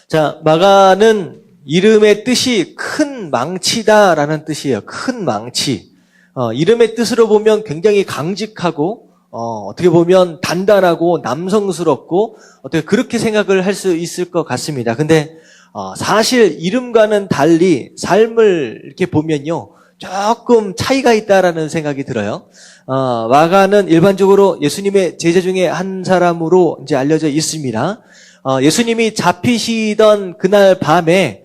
자, 마가는 이름의 뜻이 큰 망치다라는 뜻이에요. 큰 망치. 이름의 뜻으로 보면 굉장히 강직하고, 어떻게 보면 단단하고 남성스럽고, 어떻게 그렇게 생각을 할 수 있을 것 같습니다. 근데, 사실 이름과는 달리 삶을 이렇게 보면요. 조금 차이가 있다라는 생각이 들어요. 마가는 일반적으로 예수님의 제자 중에 한 사람으로 이제 알려져 있습니다. 예수님이 잡히시던 그날 밤에,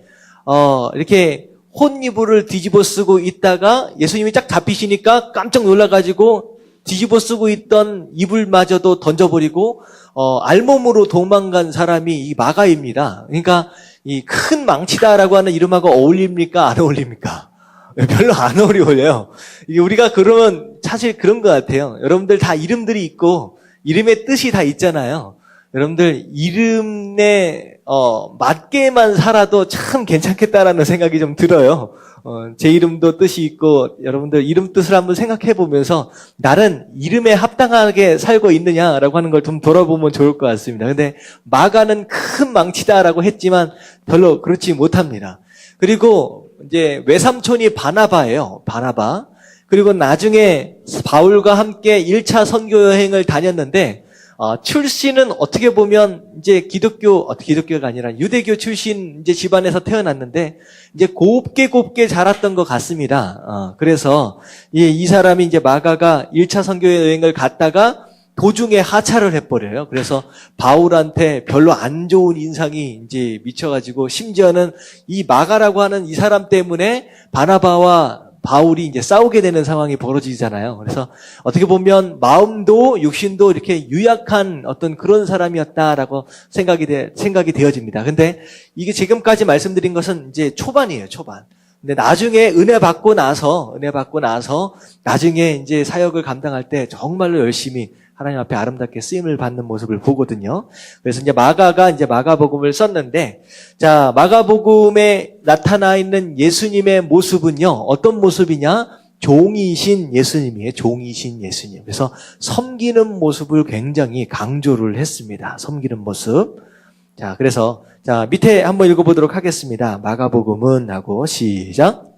이렇게 혼이불을 뒤집어 쓰고 있다가 예수님이 딱 잡히시니까 깜짝 놀라가지고 뒤집어 쓰고 있던 이불마저도 던져버리고, 알몸으로 도망간 사람이 이 마가입니다. 그러니까 이 큰 망치다라고 하는 이름하고 어울립니까? 안 어울립니까? 별로 안 어울려요. 이게 우리가 그러면 사실 그런 것 같아요. 여러분들 다 이름들이 있고 이름의 뜻이 다 있잖아요. 여러분들 이름에 맞게만 살아도 참 괜찮겠다라는 생각이 좀 들어요. 제 이름도 뜻이 있고 여러분들 이름 뜻을 한번 생각해 보면서 나는 이름에 합당하게 살고 있느냐라고 하는 걸 좀 돌아보면 좋을 것 같습니다. 근데 마가는 큰 망치다라고 했지만 별로 그렇지 못합니다. 그리고 이제 외삼촌이 바나바예요. 바나바. 그리고 나중에 바울과 함께 1차 선교 여행을 다녔는데 출신은 어떻게 보면 이제 기독교가 아니라 유대교 출신 이제 집안에서 태어났는데 이제 곱게 자랐던 것 같습니다. 그래서 이 사람이 이제 마가가 1차 선교 여행을 갔다가 도중에 하차를 해버려요. 그래서 바울한테 별로 안 좋은 인상이 이제 미쳐가지고 심지어는 이 마가라고 하는 이 사람 때문에 바나바와 바울이 이제 싸우게 되는 상황이 벌어지잖아요. 그래서 어떻게 보면 마음도 육신도 이렇게 유약한 어떤 그런 사람이었다라고 생각이 되어집니다. 근데 이게 지금까지 말씀드린 것은 이제 초반이에요, 초반. 근데 나중에 은혜 받고 나서 나중에 이제 사역을 감당할 때 정말로 열심히 하나님 앞에 아름답게 쓰임을 받는 모습을 보거든요. 그래서 이제 마가가 이제 마가복음을 썼는데, 자, 마가복음에 나타나 있는 예수님의 모습은요, 어떤 모습이냐? 종이신 예수님이에요. 종이신 예수님. 그래서 섬기는 모습을 굉장히 강조를 했습니다. 섬기는 모습. 자, 그래서, 자, 밑에 한번 읽어보도록 하겠습니다. 마가복음은 하고, 시작.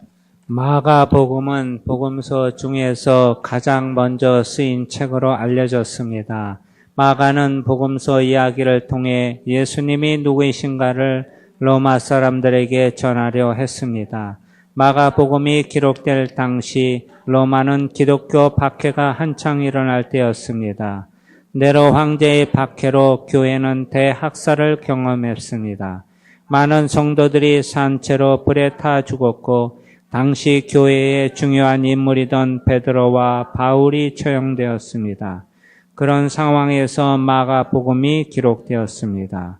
마가복음은 복음서 중에서 가장 먼저 쓰인 책으로 알려졌습니다. 마가는 복음서 이야기를 통해 예수님이 누구이신가를 로마 사람들에게 전하려 했습니다. 마가복음이 기록될 당시 로마는 기독교 박해가 한창 일어날 때였습니다. 네로 황제의 박해로 교회는 대학살을 경험했습니다. 많은 성도들이 산채로 불에 타 죽었고 당시 교회의 중요한 인물이던 베드로와 바울이 처형되었습니다. 그런 상황에서 마가복음이 기록되었습니다.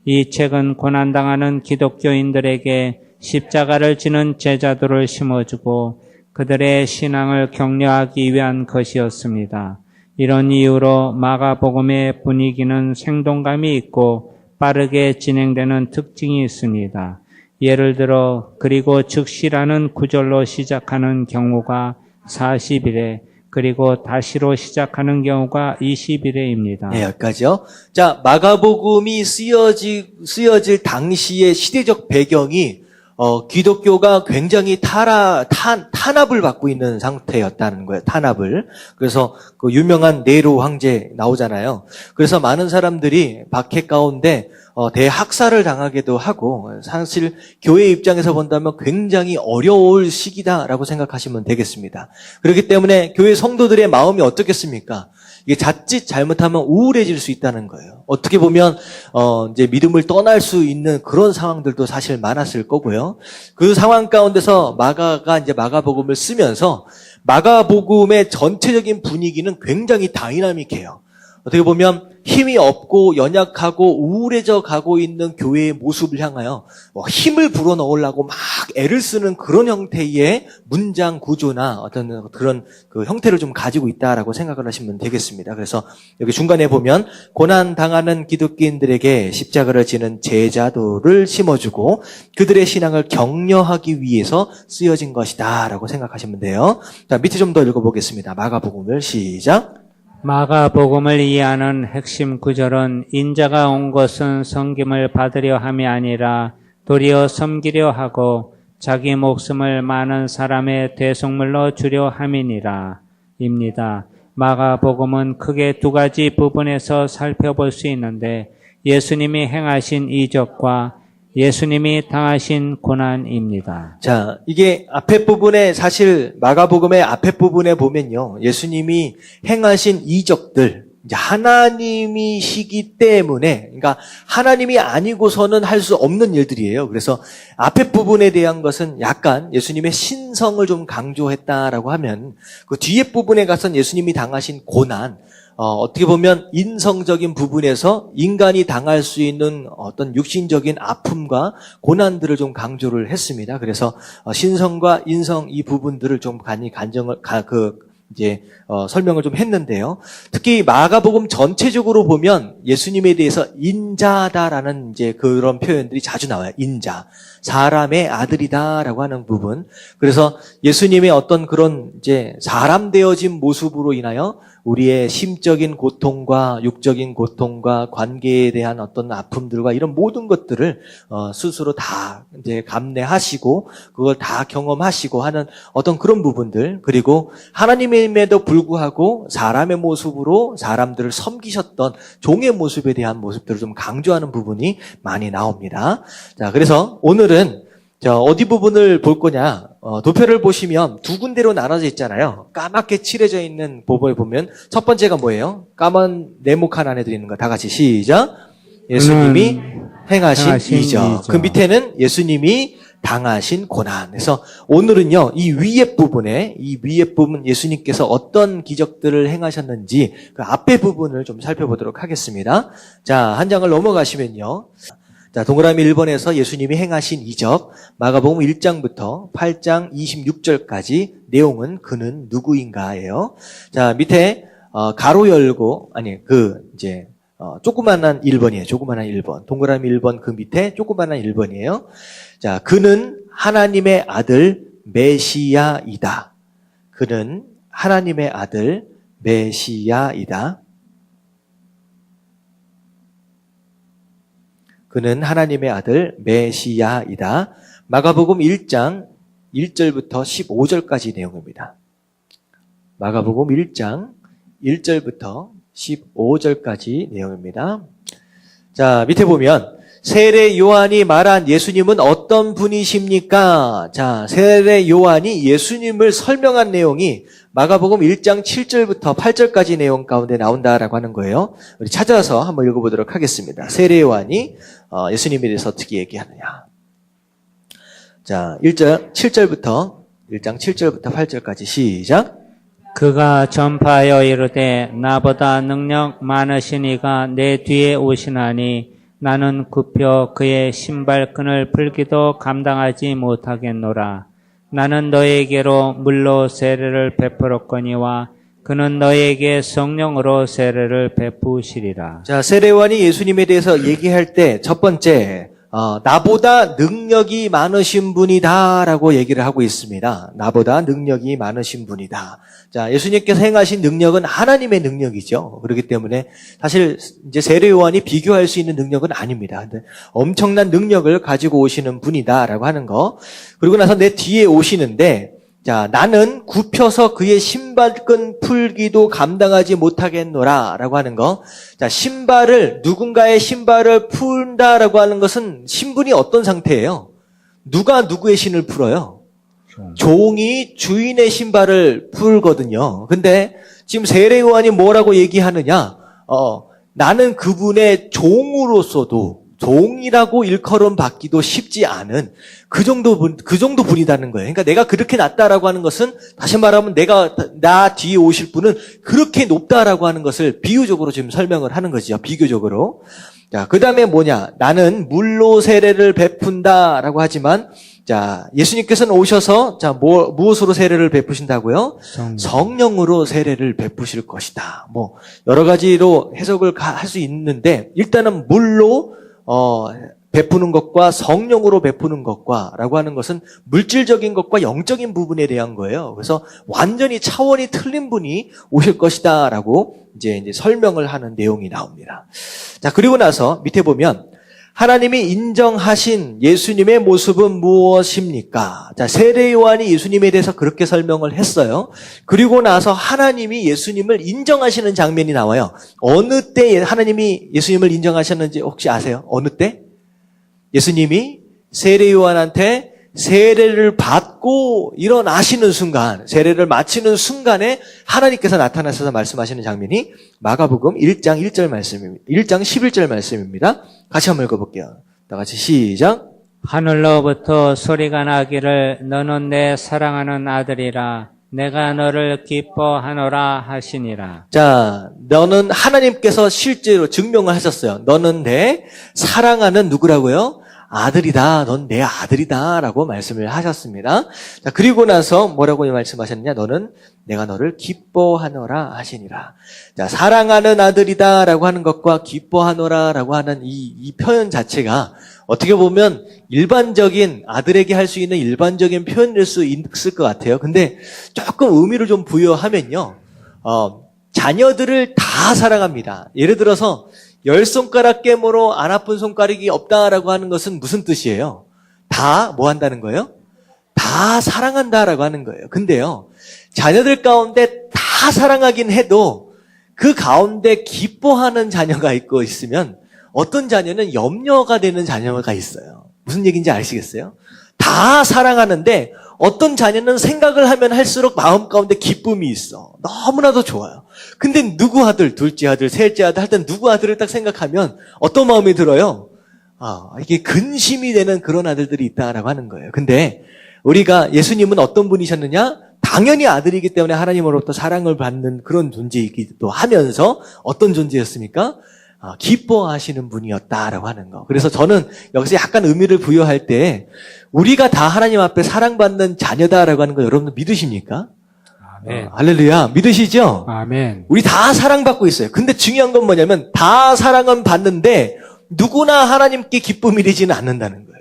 이 책은 고난당하는 기독교인들에게 십자가를 지는 제자도를 심어주고 그들의 신앙을 격려하기 위한 것이었습니다. 이런 이유로 마가복음의 분위기는 생동감이 있고 빠르게 진행되는 특징이 있습니다. 예를 들어 그리고 즉시라는 구절로 시작하는 경우가 40일에 그리고 다시로 시작하는 경우가 20일에입니다. 네, 여기까지요. 자, 마가복음이 쓰여질 당시의 시대적 배경이 기독교가 굉장히 탄압을 받고 있는 상태였다는 거예요. 탄압을. 그래서 그 유명한 네로 황제 나오잖아요. 그래서 많은 사람들이 박해 가운데 대학살을 당하기도 하고 사실 교회 입장에서 본다면 굉장히 어려울 시기다라고 생각하시면 되겠습니다. 그렇기 때문에 교회 성도들의 마음이 어떻겠습니까? 이게 자칫 잘못하면 우울해질 수 있다는 거예요. 어떻게 보면 이제 믿음을 떠날 수 있는 그런 상황들도 사실 많았을 거고요. 그 상황 가운데서 마가가 이제 마가복음을 쓰면서 마가복음의 전체적인 분위기는 굉장히 다이나믹해요. 어떻게 보면 힘이 없고 연약하고 우울해져 가고 있는 교회의 모습을 향하여 힘을 불어넣으려고 막 애를 쓰는 그런 형태의 문장 구조나 어떤 그런 그 형태를 좀 가지고 있다라고 생각을 하시면 되겠습니다. 그래서 여기 중간에 보면 고난 당하는 기독교인들에게 십자가를 지는 제자도를 심어주고 그들의 신앙을 격려하기 위해서 쓰여진 것이다라고 생각하시면 돼요. 자, 밑에 좀 더 읽어보겠습니다. 마가복음을 시작. 마가복음을 이해하는 핵심 구절은 인자가 온 것은 섬김을 받으려 함이 아니라 도리어 섬기려 하고 자기 목숨을 많은 사람의 대속물로 주려 함이니라 입니다. 마가복음은 크게 두 가지 부분에서 살펴볼 수 있는데 예수님이 행하신 이적과 예수님이 당하신 고난입니다. 자, 이게 앞에 부분에 사실 마가복음의 앞에 부분에 보면요. 예수님이 행하신 이적들, 이제 하나님이시기 때문에, 그러니까 하나님이 아니고서는 할 수 없는 일들이에요. 그래서 앞에 부분에 대한 것은 약간 예수님의 신성을 좀 강조했다라고 하면 그 뒤에 부분에 가선 예수님이 당하신 고난, 어떻게 보면 인성적인 부분에서 인간이 당할 수 있는 어떤 육신적인 아픔과 고난들을 좀 강조를 했습니다. 그래서 신성과 인성 이 부분들을 좀 설명을 좀 했는데요. 특히 마가복음 전체적으로 보면 예수님에 대해서 인자다라는 이제 그런 표현들이 자주 나와요. 인자. 사람의 아들이다라고 하는 부분. 그래서 예수님의 어떤 그런 이제 사람 되어진 모습으로 인하여 우리의 심적인 고통과 육적인 고통과 관계에 대한 어떤 아픔들과 이런 모든 것들을 스스로 다 이제 감내하시고 그걸 다 경험하시고 하는 어떤 그런 부분들, 그리고 하나님임에도 불구하고 사람의 모습으로 사람들을 섬기셨던 종의 모습에 대한 모습들을 좀 강조하는 부분이 많이 나옵니다. 자, 그래서 오늘은 어디 부분을 볼 거냐? 도표를 보시면 두 군데로 나눠져 있잖아요. 까맣게 칠해져 있는 부분을 보면 첫 번째가 뭐예요? 까만 네모칸 안에 들어있는 거 다 같이 시작. 예수님이 행하신 이적. 그 밑에는 예수님이 당하신 고난. 그래서 오늘은요, 이 위에 부분 예수님께서 어떤 기적들을 행하셨는지 그 앞에 부분을 좀 살펴보도록 하겠습니다. 자, 한 장을 넘어가시면요. 자, 동그라미 1번에서 예수님이 행하신 이적, 마가복음 1장부터 8장 26절까지 내용은 그는 누구인가예요. 자, 밑에 가로 열고 조그만한 1번이에요. 조그만한 1번. 동그라미 1번 그 밑에 조그만한 1번이에요. 자, 그는 하나님의 아들 메시아이다. 그는 하나님의 아들 메시아이다. 그는 하나님의 아들 메시아이다. 마가복음 1장 1절부터 15절까지 내용입니다. 마가복음 1장 1절부터 15절까지 내용입니다. 자, 밑에 보면 세례 요한이 말한 예수님은 어떤 분이십니까? 자, 세례 요한이 예수님을 설명한 내용이 마가복음 1장 7절부터 8절까지 내용 가운데 나온다라고 하는 거예요. 우리 찾아서 한번 읽어보도록 하겠습니다. 세례 요한이 예수님에 대해서 어떻게 얘기하느냐. 자, 1장 7절부터 8절까지 시작. 그가 전파하여 이르되 나보다 능력 많으신 이가 내 뒤에 오시나니 나는 굽혀 그의 신발끈을 풀기도 감당하지 못하겠노라. 나는 너에게로 물로 세례를 베풀었거니와 그는 너에게 성령으로 세례를 베푸시리라. 자, 세례 요한이 예수님에 대해서 얘기할 때 첫 번째, 나보다 능력이 많으신 분이다라고 얘기를 하고 있습니다. 나보다 능력이 많으신 분이다. 자, 예수님께서 행하신 능력은 하나님의 능력이죠. 그렇기 때문에 사실 이제 세례 요한이 비교할 수 있는 능력은 아닙니다. 근데 엄청난 능력을 가지고 오시는 분이다라고 하는 거. 그리고 나서 내 뒤에 오시는데, 자, 나는 굽혀서 그의 신발끈 풀기도 감당하지 못하겠노라 라고 하는 거. 자, 누군가의 신발을 푼다라고 하는 것은 신분이 어떤 상태예요? 누가 누구의 신을 풀어요? 종이 주인의 신발을 풀거든요. 근데 지금 세례 요한이 뭐라고 얘기하느냐? 나는 그분의 종으로서도 종이라고 일컬음 받기도 쉽지 않은 그 정도 분이다는 거예요. 그러니까 내가 그렇게 낮다라고 하는 것은 다시 말하면 나 뒤에 오실 분은 그렇게 높다라고 하는 것을 비유적으로 지금 설명을 하는 거죠. 비교적으로. 자, 그 다음에 뭐냐? 나는 물로 세례를 베푼다라고 하지만 자, 예수님께서는 오셔서 자, 무엇으로 세례를 베푸신다고요? 성령으로 세례를 베푸실 것이다. 여러 가지로 해석을 할 수 있는데 일단은 물로 베푸는 것과 성령으로 베푸는 것과 라고 하는 것은 물질적인 것과 영적인 부분에 대한 거예요. 그래서 완전히 차원이 틀린 분이 오실 것이다 라고 이제 설명을 하는 내용이 나옵니다. 자, 그리고 나서 밑에 보면 하나님이 인정하신 예수님의 모습은 무엇입니까? 자, 세례 요한이 예수님에 대해서 그렇게 설명을 했어요. 그리고 나서 하나님이 예수님을 인정하시는 장면이 나와요. 어느 때 하나님이 예수님을 인정하셨는지 혹시 아세요? 어느 때? 예수님이 세례 요한한테 세례를 받고 일어나시는 순간, 세례를 마치는 순간에 하나님께서 나타나셔서 말씀하시는 장면이 마가복음 1장 1절 말씀입니다. 1장 11절 말씀입니다. 같이 한번 읽어볼게요. 다 같이 시작. 하늘로부터 소리가 나기를 너는 내 사랑하는 아들이라 내가 너를 기뻐하노라 하시니라. 자, 너는 하나님께서 실제로 증명을 하셨어요. 너는 내 사랑하는 누구라고요? 아들이다. 넌 내 아들이다. 라고 말씀을 하셨습니다. 자, 그리고 나서 뭐라고 말씀하셨느냐? 너는 내가 너를 기뻐하노라 하시니라. 자, 사랑하는 아들이다. 라고 하는 것과 기뻐하노라. 라고 하는 이 표현 자체가 어떻게 보면 일반적인 아들에게 할 수 있는 일반적인 표현일 수 있을 것 같아요. 근데 조금 의미를 좀 부여하면요. 자녀들을 다 사랑합니다. 예를 들어서 10손가락 깨물어 안 아픈 손가락이 없다라고 하는 것은 무슨 뜻이에요? 다 뭐 한다는 거예요? 다 사랑한다라고 하는 거예요. 근데요, 자녀들 가운데 다 사랑하긴 해도 그 가운데 기뻐하는 자녀가 있고 있으면 어떤 자녀는 염려가 되는 자녀가 있어요. 무슨 얘기인지 아시겠어요? 다 사랑하는데 어떤 자녀는 생각을 하면 할수록 마음 가운데 기쁨이 있어. 너무나도 좋아요. 근데 누구 아들, 둘째 아들, 셋째 아들 할 땐 누구 아들을 딱 생각하면 어떤 마음이 들어요? 이게 근심이 되는 그런 아들들이 있다라고 하는 거예요. 근데 우리가 예수님은 어떤 분이셨느냐? 당연히 아들이기 때문에 하나님으로부터 사랑을 받는 그런 존재이기도 하면서 어떤 존재였습니까? 기뻐하시는 분이었다라고 하는 거. 그래서 저는 여기서 약간 의미를 부여할 때 우리가 다 하나님 앞에 사랑받는 자녀다라고 하는 거 여러분 믿으십니까? 아멘. 할렐루야. 믿으시죠? 아멘. 우리 다 사랑받고 있어요. 근데 중요한 건 뭐냐면 다 사랑은 받는데 누구나 하나님께 기쁨이 되지는 않는다는 거예요.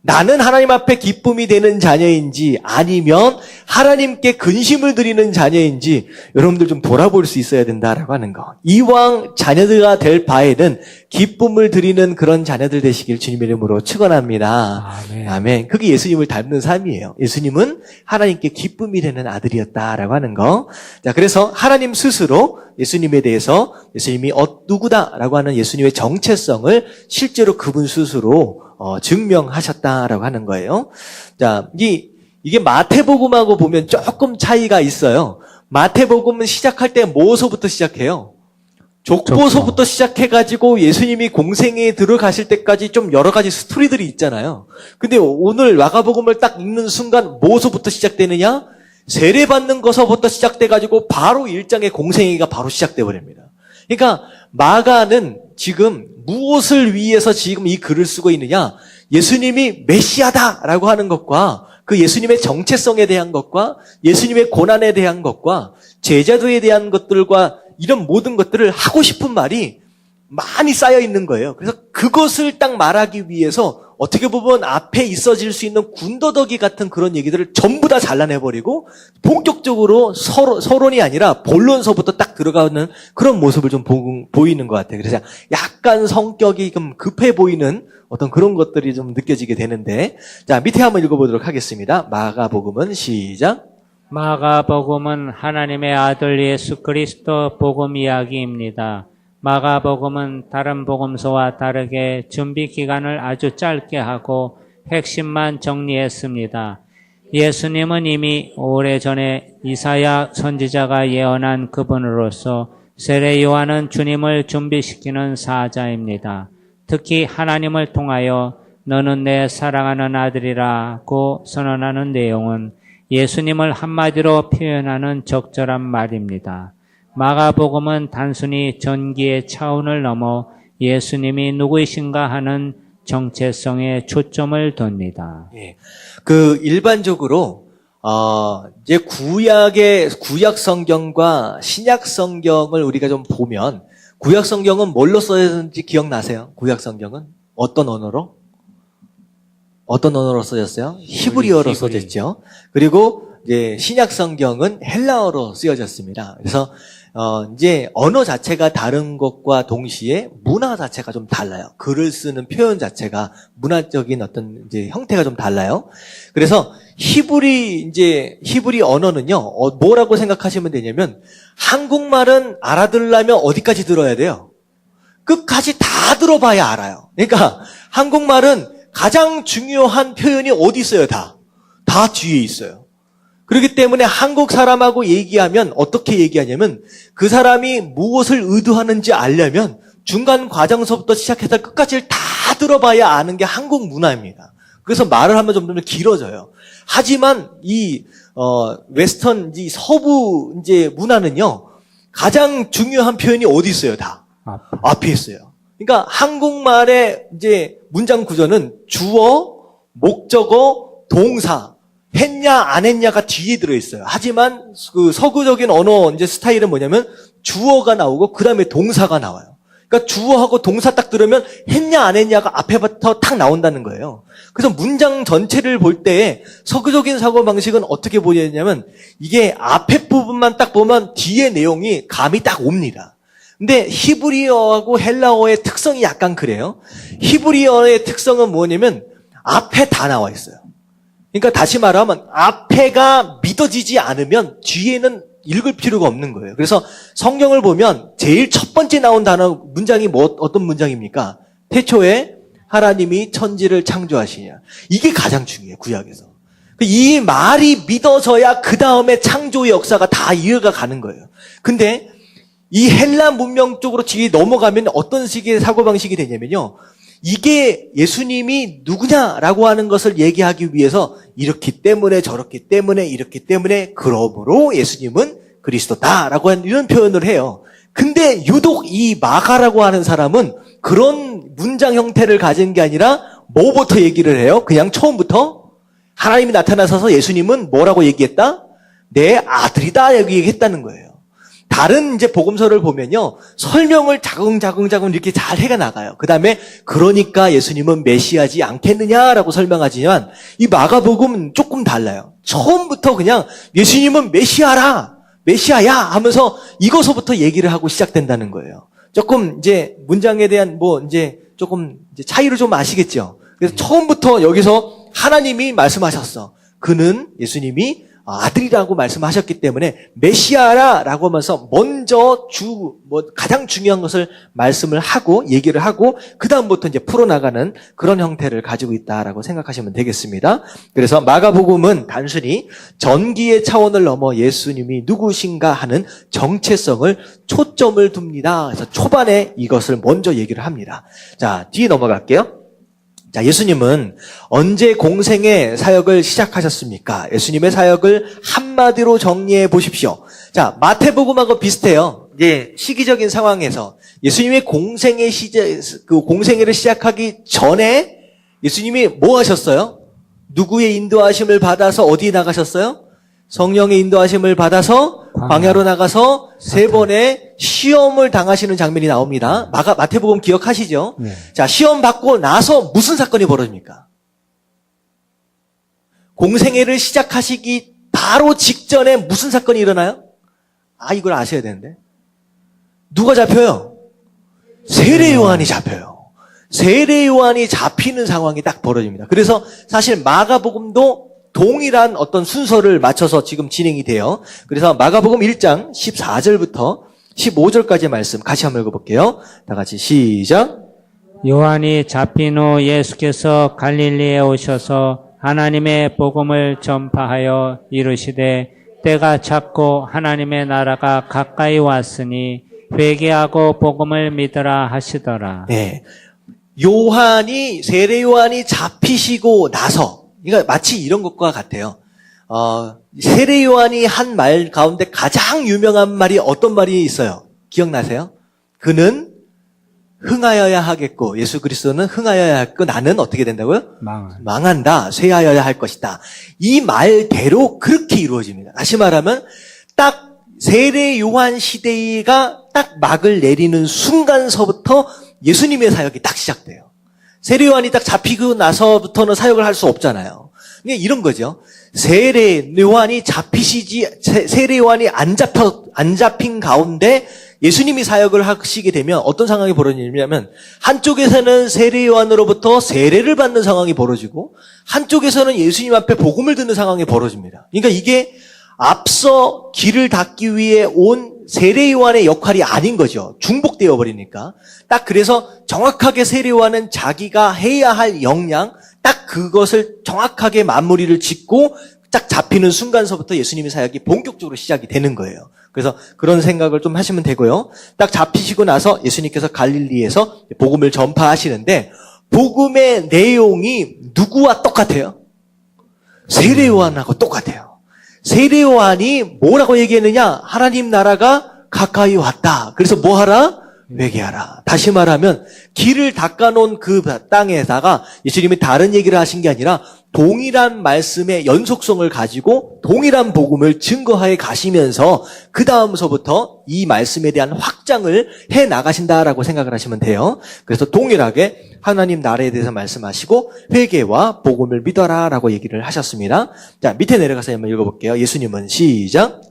나는 하나님 앞에 기쁨이 되는 자녀인지 아니면 하나님께 근심을 드리는 자녀인지 여러분들 좀 돌아볼 수 있어야 된다라고 하는 거. 이왕 자녀들가 될 바에는 기쁨을 드리는 그런 자녀들 되시길 주님의 이름으로 축원합니다. 아멘. 아멘. 그게 예수님을 닮는 삶이에요. 예수님은 하나님께 기쁨이 되는 아들이었다라고 하는 거. 자, 그래서 하나님 스스로 예수님에 대해서 예수님이 누구다라고 하는 예수님의 정체성을 실제로 그분 스스로 증명하셨다라고 하는 거예요. 자, 이게 마태복음하고 보면 조금 차이가 있어요. 마태복음은 시작할 때 뭐서부터 시작해요? 족보서부터 시작해가지고 예수님이 공생에 들어가실 때까지 좀 여러 가지 스토리들이 있잖아요. 근데 오늘 마가복음을 딱 읽는 순간 뭐서부터 시작되느냐? 세례받는 것서부터 시작돼가지고 바로 1장의 공생애가 바로 시작돼 버립니다. 그러니까 마가는 지금 무엇을 위해서 지금 이 글을 쓰고 있느냐? 예수님이 메시아다라고 하는 것과 그 예수님의 정체성에 대한 것과 예수님의 고난에 대한 것과 제자도에 대한 것들과 이런 모든 것들을 하고 싶은 말이 많이 쌓여 있는 거예요. 그래서 그것을 딱 말하기 위해서 어떻게 보면 앞에 있어질 수 있는 군더더기 같은 그런 얘기들을 전부 다 잘라내버리고 본격적으로 서론이 아니라 본론서부터 딱 들어가는 그런 모습을 좀 보이는 것 같아요. 그래서 약간 성격이 좀 급해 보이는 어떤 그런 것들이 좀 느껴지게 되는데, 자, 밑에 한번 읽어보도록 하겠습니다. 마가복음은 시작. 마가복음은 하나님의 아들 예수 그리스도 복음 이야기입니다. 마가복음은 다른 복음서와 다르게 준비 기간을 아주 짧게 하고 핵심만 정리했습니다. 예수님은 이미 오래전에 이사야 선지자가 예언한 그분으로서 세례 요한은 주님을 준비시키는 사자입니다. 특히 하나님을 통하여 너는 내 사랑하는 아들이라고 선언하는 내용은 예수님을 한마디로 표현하는 적절한 말입니다. 마가복음은 단순히 전기의 차원을 넘어 예수님이 누구이신가 하는 정체성에 초점을 둡니다. 예. 일반적으로, 이제 구약 성경과 신약 성경을 우리가 좀 보면, 구약 성경은 뭘로 써있는지 기억나세요? 구약 성경은? 어떤 언어로? 어떤 언어로 써졌어요? 히브리어로 히브리. 써졌죠. 그리고 이제 신약 성경은 헬라어로 쓰여졌습니다. 그래서 이제 언어 자체가 다른 것과 동시에 문화 자체가 좀 달라요. 글을 쓰는 표현 자체가 문화적인 어떤 이제 형태가 좀 달라요. 그래서 히브리 언어는요, 뭐라고 생각하시면 되냐면, 한국말은 알아들으려면 어디까지 들어야 돼요? 끝까지 다 들어봐야 알아요. 그러니까 한국말은 가장 중요한 표현이 어디 있어요? 다 뒤에 있어요. 그렇기 때문에 한국 사람하고 얘기하면 어떻게 얘기하냐면 그 사람이 무엇을 의도하는지 알려면 중간 과정서부터 시작해서 끝까지 다 들어봐야 아는 게 한국 문화입니다. 그래서 말을 하면 좀 더 길어져요. 하지만 이 웨스턴 이 서부 이제 문화는요, 가장 중요한 표현이 어디 있어요? 다 앞에 있어요. 그러니까 한국말의 이제 문장 구조는 주어, 목적어, 동사, 했냐 안 했냐가 뒤에 들어 있어요. 하지만 그 서구적인 언어 이제 스타일은 뭐냐면 주어가 나오고 그다음에 동사가 나와요. 그러니까 주어하고 동사 딱 들으면 했냐 안 했냐가 앞에부터 탁 나온다는 거예요. 그래서 문장 전체를 볼 때 서구적인 사고 방식은 어떻게 보냐면 이게 앞에 부분만 딱 보면 뒤에 내용이 감이 딱 옵니다. 근데 히브리어하고 헬라어의 특성이 약간 그래요. 히브리어의 특성은 뭐냐면 앞에 다 나와 있어요. 그러니까 다시 말하면 앞에가 믿어지지 않으면 뒤에는 읽을 필요가 없는 거예요. 그래서 성경을 보면 제일 첫 번째 나온 단어 문장이 어떤 문장입니까? 태초에 하나님이 천지를 창조하시냐. 이게 가장 중요해요. 구약에서. 이 말이 믿어져야 그 다음에 창조의 역사가 다 이해가 가는 거예요. 근데 이 헬라 문명 쪽으로 뒤에 넘어가면 어떤 식의 사고방식이 되냐면요. 이게 예수님이 누구냐라고 하는 것을 얘기하기 위해서 이렇기 때문에 저렇기 때문에 이렇기 때문에 그러므로 예수님은 그리스도다라고 하는 이런 표현을 해요. 근데 유독 이 마가라고 하는 사람은 그런 문장 형태를 가진 게 아니라 뭐부터 얘기를 해요? 그냥 처음부터 하나님이 나타나셔서 예수님은 뭐라고 얘기했다? 내 아들이다 여기 얘기했다는 거예요. 다른 이제 복음서를 보면요, 설명을 자궁자궁 이렇게 잘 해가 나가요. 그 다음에 그러니까 예수님은 메시아지 않겠느냐라고 설명하지만 이 마가복음은 조금 달라요. 처음부터 그냥 예수님은 메시아야 하면서 이거서부터 얘기를 하고 시작된다는 거예요. 조금 이제 문장에 대한 이제 조금 이제 차이를 좀 아시겠죠? 그래서 처음부터 여기서 하나님이 말씀하셨어. 그는 예수님이 아들이라고 말씀하셨기 때문에 메시아라고 하면서 먼저 가장 중요한 것을 말씀을 하고 얘기를 하고 그 다음부터 이제 풀어나가는 그런 형태를 가지고 있다라고 생각하시면 되겠습니다. 그래서 마가복음은 단순히 전기의 차원을 넘어 예수님이 누구신가 하는 정체성을 초점을 둡니다. 그래서 초반에 이것을 먼저 얘기를 합니다. 자, 뒤에 넘어갈게요. 자, 예수님은 언제 공생의 사역을 시작하셨습니까? 예수님의 사역을 한마디로 정리해 보십시오. 자, 마태복음하고 비슷해요. 이제 시기적인 상황에서 예수님의 공생애를 시작하기 전에 예수님이 뭐 하셨어요? 누구의 인도하심을 받아서 어디에 나가셨어요? 성령의 인도하심을 받아서 광야로 나가서 3번의 시험을 당하시는 장면이 나옵니다. 마태복음 기억하시죠? 네. 자, 시험 받고 나서 무슨 사건이 벌어집니까? 공생애를 시작하시기 바로 직전에 무슨 사건이 일어나요? 이걸 아셔야 되는데. 누가 잡혀요? 세례 요한이 잡혀요. 세례 요한이 잡히는 상황이 딱 벌어집니다. 그래서 사실 마가복음도 동일한 어떤 순서를 맞춰서 지금 진행이 돼요. 그래서 마가복음 1장 14절부터 15절까지의 말씀 같이 한번 읽어볼게요. 다 같이 시작. 요한이 잡힌 후 예수께서 갈릴리에 오셔서 하나님의 복음을 전파하여 이르시되 때가 찼고 하나님의 나라가 가까이 왔으니 회개하고 복음을 믿으라 하시더라. 네. 세례 요한이 잡히시고 나서, 그러니까 마치 이런 것과 같아요. 세례 요한이 한 말 가운데 가장 유명한 말이 어떤 말이 있어요? 기억나세요? 그는 흥하여야 하겠고, 예수 그리스도는 흥하여야 하겠고, 나는 어떻게 된다고요? 망한다. 쇠하여야 할 것이다. 이 말대로 그렇게 이루어집니다. 다시 말하면, 딱 세례 요한 시대가 딱 막을 내리는 순간서부터 예수님의 사역이 딱 시작돼요. 세례 요한이 딱 잡히고 나서부터는 사역을 할 수 없잖아요. 그러니까 이런 거죠. 세례 요한이 세례 요한이 안 잡힌 가운데 예수님이 사역을 하시게 되면 어떤 상황이 벌어지냐면 한쪽에서는 세례 요한으로부터 세례를 받는 상황이 벌어지고 한쪽에서는 예수님 앞에 복음을 듣는 상황이 벌어집니다. 그러니까 이게 앞서 길을 닦기 위해 온 세례 요한의 역할이 아닌 거죠. 중복되어 버리니까. 딱 그래서 정확하게 세례 요한은 자기가 해야 할 역량, 딱 그것을 정확하게 마무리를 짓고 딱 잡히는 순간서부터 예수님의 사역이 본격적으로 시작이 되는 거예요. 그래서 그런 생각을 좀 하시면 되고요. 딱 잡히시고 나서 예수님께서 갈릴리에서 복음을 전파하시는데 복음의 내용이 누구와 똑같아요? 세례 요한하고 똑같아요. 세례 요한이 뭐라고 얘기했느냐? 하나님 나라가 가까이 왔다. 그래서 뭐 하라? 회개하라. 다시 말하면 길을 닦아놓은 그 땅에다가 예수님이 다른 얘기를 하신 게 아니라 동일한 말씀의 연속성을 가지고 동일한 복음을 증거하여 가시면서 그 다음서부터 이 말씀에 대한 확장을 해 나가신다라고 생각을 하시면 돼요. 그래서 동일하게 하나님 나라에 대해서 말씀하시고 회개와 복음을 믿어라라고 얘기를 하셨습니다. 자, 밑에 내려가서 한번 읽어볼게요. 예수님은 시작.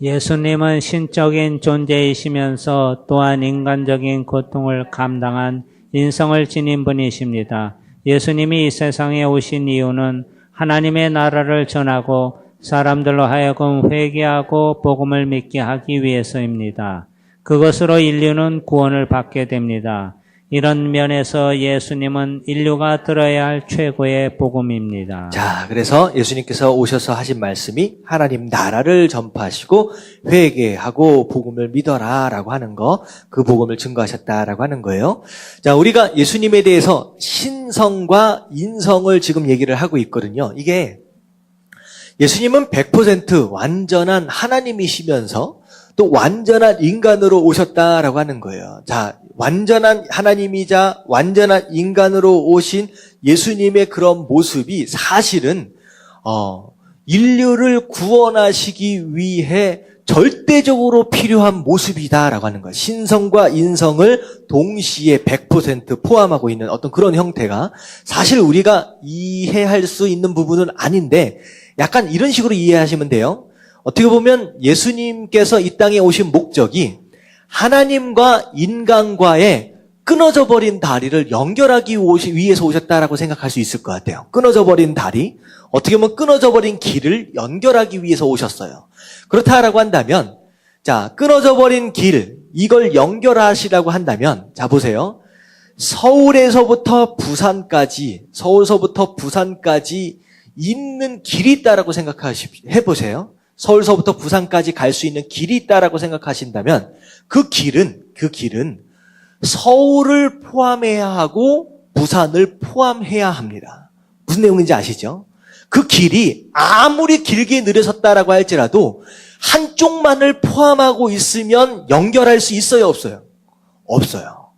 예수님은 신적인 존재이시면서 또한 인간적인 고통을 감당한 인성을 지닌 분이십니다. 예수님이 이 세상에 오신 이유는 하나님의 나라를 전하고 사람들로 하여금 회개하고 복음을 믿게 하기 위해서입니다. 그것으로 인류는 구원을 받게 됩니다. 이런 면에서 예수님은 인류가 들어야 할 최고의 복음입니다. 자, 그래서 예수님께서 오셔서 하신 말씀이 하나님 나라를 전파하시고 회개하고 복음을 믿어라라고 하는 거, 그 복음을 증거하셨다라고 하는 거예요. 자, 우리가 예수님에 대해서 신성과 인성을 지금 얘기를 하고 있거든요. 이게 예수님은 100% 완전한 하나님이시면서 또 완전한 인간으로 오셨다라고 하는 거예요. 자, 완전한 하나님이자 완전한 인간으로 오신 예수님의 그런 모습이 사실은 인류를 구원하시기 위해 절대적으로 필요한 모습이다라고 하는 거예요. 신성과 인성을 동시에 100% 포함하고 있는 어떤 그런 형태가 사실 우리가 이해할 수 있는 부분은 아닌데 약간 이런 식으로 이해하시면 돼요. 어떻게 보면 예수님께서 이 땅에 오신 목적이 하나님과 인간과의 끊어져 버린 다리를 연결하기 위해서 오셨다라고 생각할 수 있을 것 같아요. 끊어져 버린 다리, 어떻게 보면 끊어져 버린 길을 연결하기 위해서 오셨어요. 그렇다라고 한다면, 자, 끊어져 버린 길, 이걸 연결하시라고 한다면, 자, 보세요. 서울서부터 부산까지 있는 길이 있다라고 해보세요. 서울서부터 부산까지 갈 수 있는 길이 있다라고 생각하신다면 그 길은 서울을 포함해야 하고 부산을 포함해야 합니다. 무슨 내용인지 아시죠? 그 길이 아무리 길게 느려졌다라고 할지라도 한쪽만을 포함하고 있으면 연결할 수 있어요, 없어요? 없어요.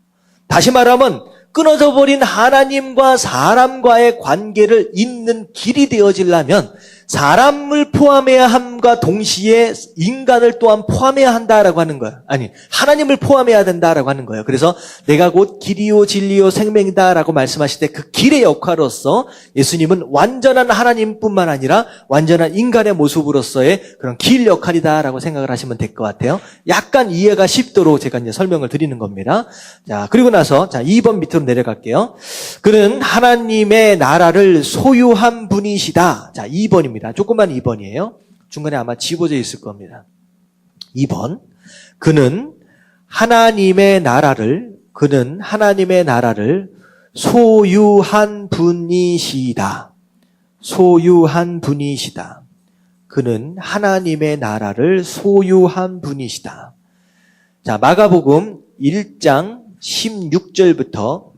다시 말하면 끊어져 버린 하나님과 사람과의 관계를 잇는 길이 되어지려면 사람을 포함해야 함과 동시에 인간을 또한 포함해야 한다라고 하는 거예요. 아니, 하나님을 포함해야 된다라고 하는 거예요. 그래서 내가 곧 길이요 진리요 생명이다라고 말씀하실 때 그 길의 역할로서 예수님은 완전한 하나님뿐만 아니라 완전한 인간의 모습으로서의 그런 길 역할이다라고 생각을 하시면 될 것 같아요. 약간 이해가 쉽도록 제가 이제 설명을 드리는 겁니다. 자, 그리고 나서 자, 2번 밑으로 내려갈게요. 그는 하나님의 나라를 소유한 분이시다. 자, 2번입니다. 조금만 2번이에요. 중간에 아마 집어져 있을 겁니다. 2번. 그는 하나님의 나라를 소유한 분이시다. 소유한 분이시다. 그는 하나님의 나라를 소유한 분이시다. 자, 마가복음 1장 16절부터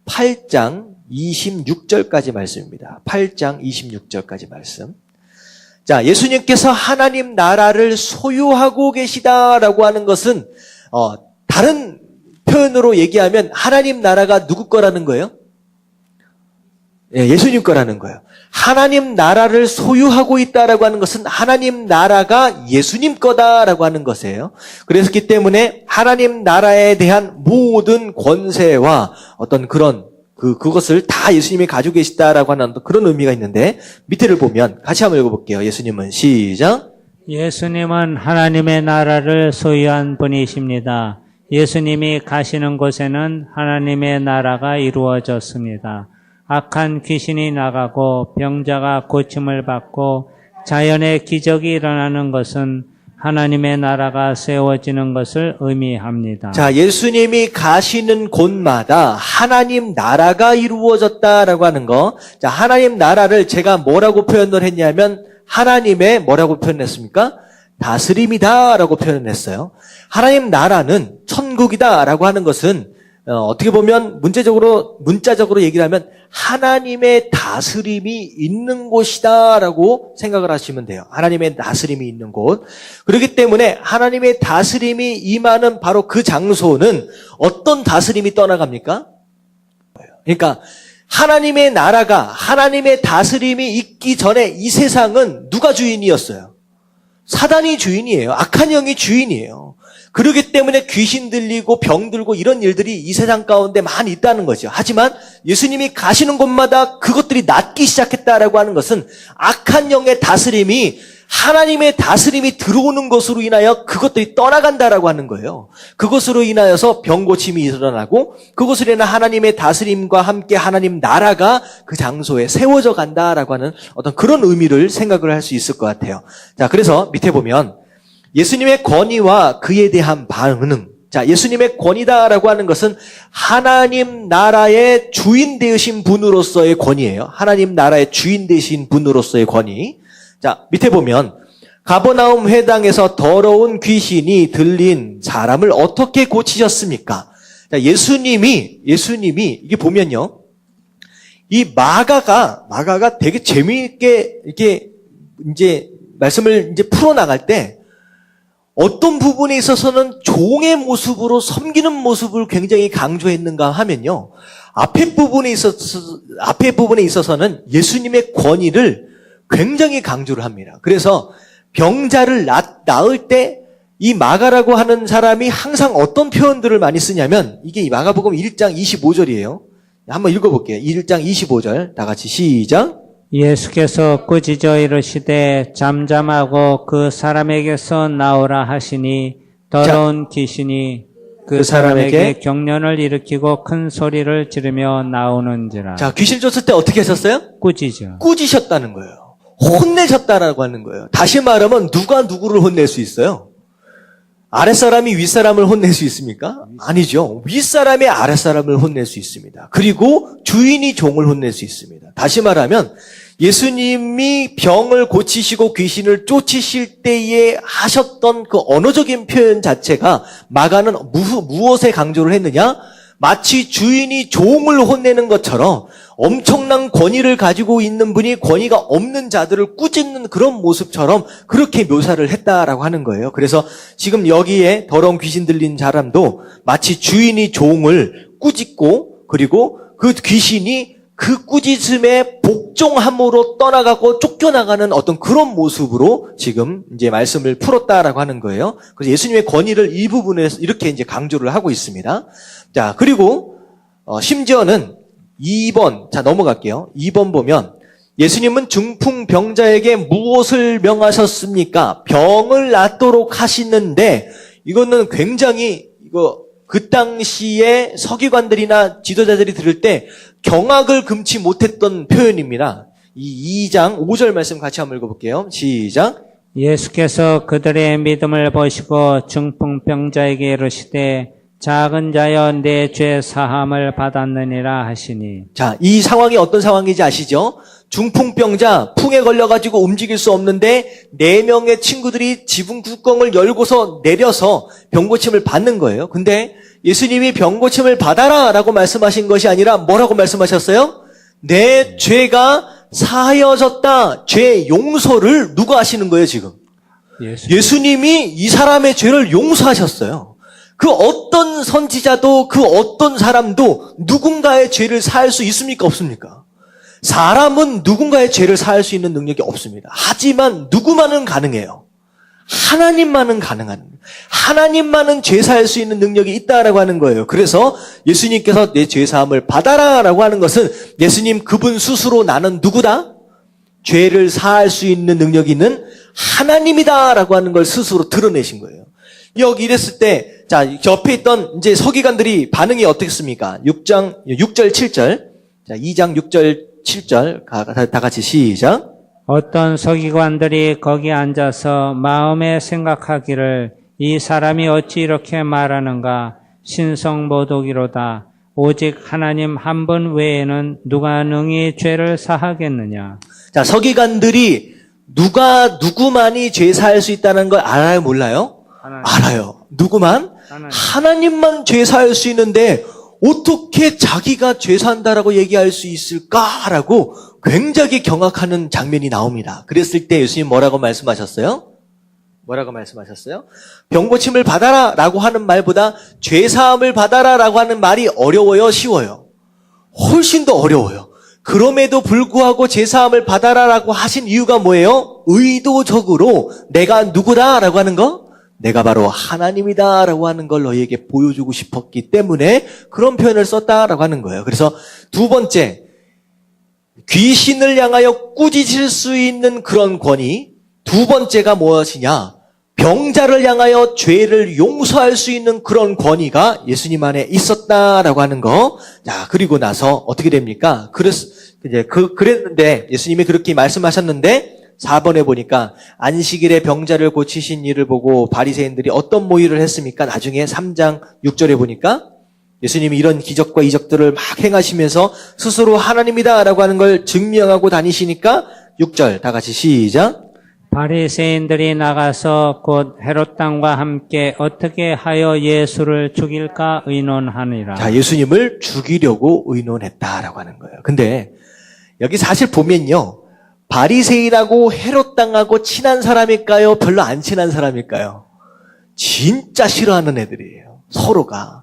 8장 26절까지 말씀입니다. 8장 26절까지 말씀. 자, 예수님께서 하나님 나라를 소유하고 계시다라고 하는 것은 다른 표현으로 얘기하면 하나님 나라가 누구 거라는 거예요? 예, 예수님 거라는 거예요. 하나님 나라를 소유하고 있다라고 하는 것은 하나님 나라가 예수님 거다라고 하는 것이에요. 그렇기 때문에 하나님 나라에 대한 모든 권세와 어떤 그것을 다 예수님이 가지고 계시다라고 하는 그런 의미가 있는데, 밑에를 보면 같이 한번 읽어볼게요. 예수님은 시작. 예수님은 하나님의 나라를 소유한 분이십니다. 예수님이 가시는 곳에는 하나님의 나라가 이루어졌습니다. 악한 귀신이 나가고 병자가 고침을 받고 자연의 기적이 일어나는 것은 하나님의 나라가 세워지는 것을 의미합니다. 자, 예수님이 가시는 곳마다 하나님 나라가 이루어졌다라고 하는 거. 자, 하나님 나라를 제가 뭐라고 표현을 했냐면 하나님의 뭐라고 표현했습니까? 다스림이다라고 표현했어요. 하나님 나라는 천국이다라고 하는 것은 어떻게 보면 문자적으로 얘기를 하면 하나님의 다스림이 있는 곳이다라고 생각을 하시면 돼요. 하나님의 다스림이 있는 곳. 그렇기 때문에 하나님의 다스림이 임하는 바로 그 장소는 어떤 다스림이 떠나갑니까? 그러니까 하나님의 나라가, 하나님의 다스림이 있기 전에 이 세상은 누가 주인이었어요? 사단이 주인이에요. 악한 영이 주인이에요. 그렇기 때문에 귀신 들리고 병 들고 이런 일들이 이 세상 가운데 많이 있다는 거죠. 하지만 예수님이 가시는 곳마다 그것들이 낫기 시작했다라고 하는 것은 악한 영의 다스림이 하나님의 다스림이 들어오는 것으로 인하여 그것들이 떠나간다라고 하는 거예요. 그것으로 인하여서 병고침이 일어나고 그것으로 인해 하나님의 다스림과 함께 하나님 나라가 그 장소에 세워져 간다라고 하는 어떤 그런 의미를 생각을 할 수 있을 것 같아요. 자, 그래서 밑에 보면 예수님의 권위와 그에 대한 반응. 자, 예수님의 권위다라고 하는 것은 하나님 나라의 주인 되신 분으로서의 권위예요. 하나님 나라의 주인 되신 분으로서의 권위. 자, 밑에 보면 가버나움 회당에서 더러운 귀신이 들린 사람을 어떻게 고치셨습니까? 자, 예수님이 이게 보면요. 이 마가가 되게 재미있게 이렇게 이제 말씀을 이제 풀어 나갈 때 어떤 부분에 있어서는 종의 모습으로 섬기는 모습을 굉장히 강조했는가 하면요. 앞에 부분에 있어서는 예수님의 권위를 굉장히 강조를 합니다. 그래서 병자를 낳을 때 이 마가라고 하는 사람이 항상 어떤 표현들을 많이 쓰냐면 이게 이 마가복음 1장 25절이에요. 한번 읽어볼게요. 1장 25절 다 같이 시작. 예수께서 꾸짖어 이르시되 잠잠하고 그 사람에게서 나오라 하시니 더러운 귀신이 그 사람에게 경련을 일으키고 큰 소리를 지르며 나오는지라. 자, 귀신 쫓을 때 어떻게 하셨어요? 꾸짖으셨다는 거예요. 혼내셨다라고 하는 거예요. 다시 말하면 누가 누구를 혼낼 수 있어요? 아랫사람이 윗사람을 혼낼 수 있습니까? 아니죠. 윗사람이 아랫사람을 혼낼 수 있습니다. 그리고 주인이 종을 혼낼 수 있습니다. 다시 말하면 예수님이 병을 고치시고 귀신을 쫓으실 때에 하셨던 그 언어적인 표현 자체가 마가는 무엇에 강조를 했느냐? 마치 주인이 종을 혼내는 것처럼 엄청난 권위를 가지고 있는 분이 권위가 없는 자들을 꾸짖는 그런 모습처럼 그렇게 묘사를 했다라고 하는 거예요. 그래서 지금 여기에 더러운 귀신 들린 사람도 마치 주인이 종을 꾸짖고 그리고 그 귀신이 그 꾸짖음에 복종함으로 떠나가고 쫓겨나가는 어떤 그런 모습으로 지금 이제 말씀을 풀었다라고 하는 거예요. 그래서 예수님의 권위를 이 부분에서 이렇게 이제 강조를 하고 있습니다. 자, 그리고 심지어는 2번, 자 넘어갈게요. 2번 보면 예수님은 중풍병자에게 무엇을 명하셨습니까? 병을 낫도록 하시는데 이거는 굉장히 그 당시에 서기관들이나 지도자들이 들을 때 경악을 금치 못했던 표현입니다. 이 2장 5절 말씀 같이 한번 읽어볼게요. 시작. 예수께서 그들의 믿음을 보시고 중풍병자에게 이르시되 작은 자여 내 죄 사함을 받았느니라 하시니. 자, 이 상황이 어떤 상황인지 아시죠? 중풍병자, 풍에 걸려가지고 움직일 수 없는데 4명의 친구들이 지붕 뚜껑을 열고서 내려서 병고침을 받는 거예요. 근데 예수님이 병고침을 받아라 라고 말씀하신 것이 아니라 뭐라고 말씀하셨어요? 내 죄가 사하여졌다. 죄 용서를 누가 하시는 거예요 지금? 예수님이 이 사람의 죄를 용서하셨어요. 그 어떤 선지자도 그 어떤 사람도 누군가의 죄를 사할 수 있습니까? 없습니까? 사람은 누군가의 죄를 사할 수 있는 능력이 없습니다. 하지만 누구만은 가능해요. 하나님만은 가능한, 하나님만은 죄 사할 수 있는 능력이 있다라고 하는 거예요. 그래서 예수님께서 내 죄 사함을 받아라라고 하는 것은 예수님 그분 스스로 나는 누구다? 죄를 사할 수 있는 능력이 있는 하나님이다라고 하는 걸 스스로 드러내신 거예요. 여기 이랬을 때, 자, 옆에 있던 이제 서기관들이 반응이 어떻겠습니까? 6절, 7절. 자, 2장 6절, 7절. 다 같이 시작. 어떤 서기관들이 거기 앉아서 마음에 생각하기를 이 사람이 어찌 이렇게 말하는가 신성모독이로다. 오직 하나님 한 분 외에는 누가 능히 죄를 사하겠느냐. 자, 서기관들이 누구만이 죄 사할 수 있다는 걸 알아요, 몰라요? 알아요. 누구만? 하나님만 죄 사할 수 있는데 어떻게 자기가 죄 산다라고 얘기할 수 있을까라고 굉장히 경악하는 장면이 나옵니다. 그랬을 때 예수님 뭐라고 말씀하셨어요? 뭐라고 말씀하셨어요? 병고침을 받아라 라고 하는 말보다 죄 사함을 받아라 라고 하는 말이 어려워요, 쉬워요? 훨씬 더 어려워요. 그럼에도 불구하고 죄 사함을 받아라 라고 하신 이유가 뭐예요? 의도적으로 내가 누구다 라고 하는 거? 내가 바로 하나님이다 라고 하는 걸 너희에게 보여주고 싶었기 때문에 그런 표현을 썼다라고 하는 거예요. 그래서 두 번째, 귀신을 향하여 꾸짖을 수 있는 그런 권위. 두 번째가 무엇이냐? 병자를 향하여 죄를 용서할 수 있는 그런 권위가 예수님 안에 있었다라고 하는 거. 자, 그리고 나서 어떻게 됩니까? 그랬는데 예수님이 그렇게 말씀하셨는데 4번에 보니까 안식일에 병자를 고치신 일을 보고 바리새인들이 어떤 모의를 했습니까? 나중에 3장 6절에 보니까 예수님이 이런 기적과 이적들을 막 행하시면서 스스로 하나님이다라고 하는 걸 증명하고 다니시니까 6절 다 같이 시작. 바리새인들이 나가서 곧 헤롯 왕과 함께 어떻게 하여 예수를 죽일까 의논하니라. 자, 예수님을 죽이려고 의논했다라고 하는 거예요. 근데 여기 사실 보면요. 바리새인하고 헤롯 왕하고 친한 사람일까요? 별로 안 친한 사람일까요? 진짜 싫어하는 애들이에요. 서로가.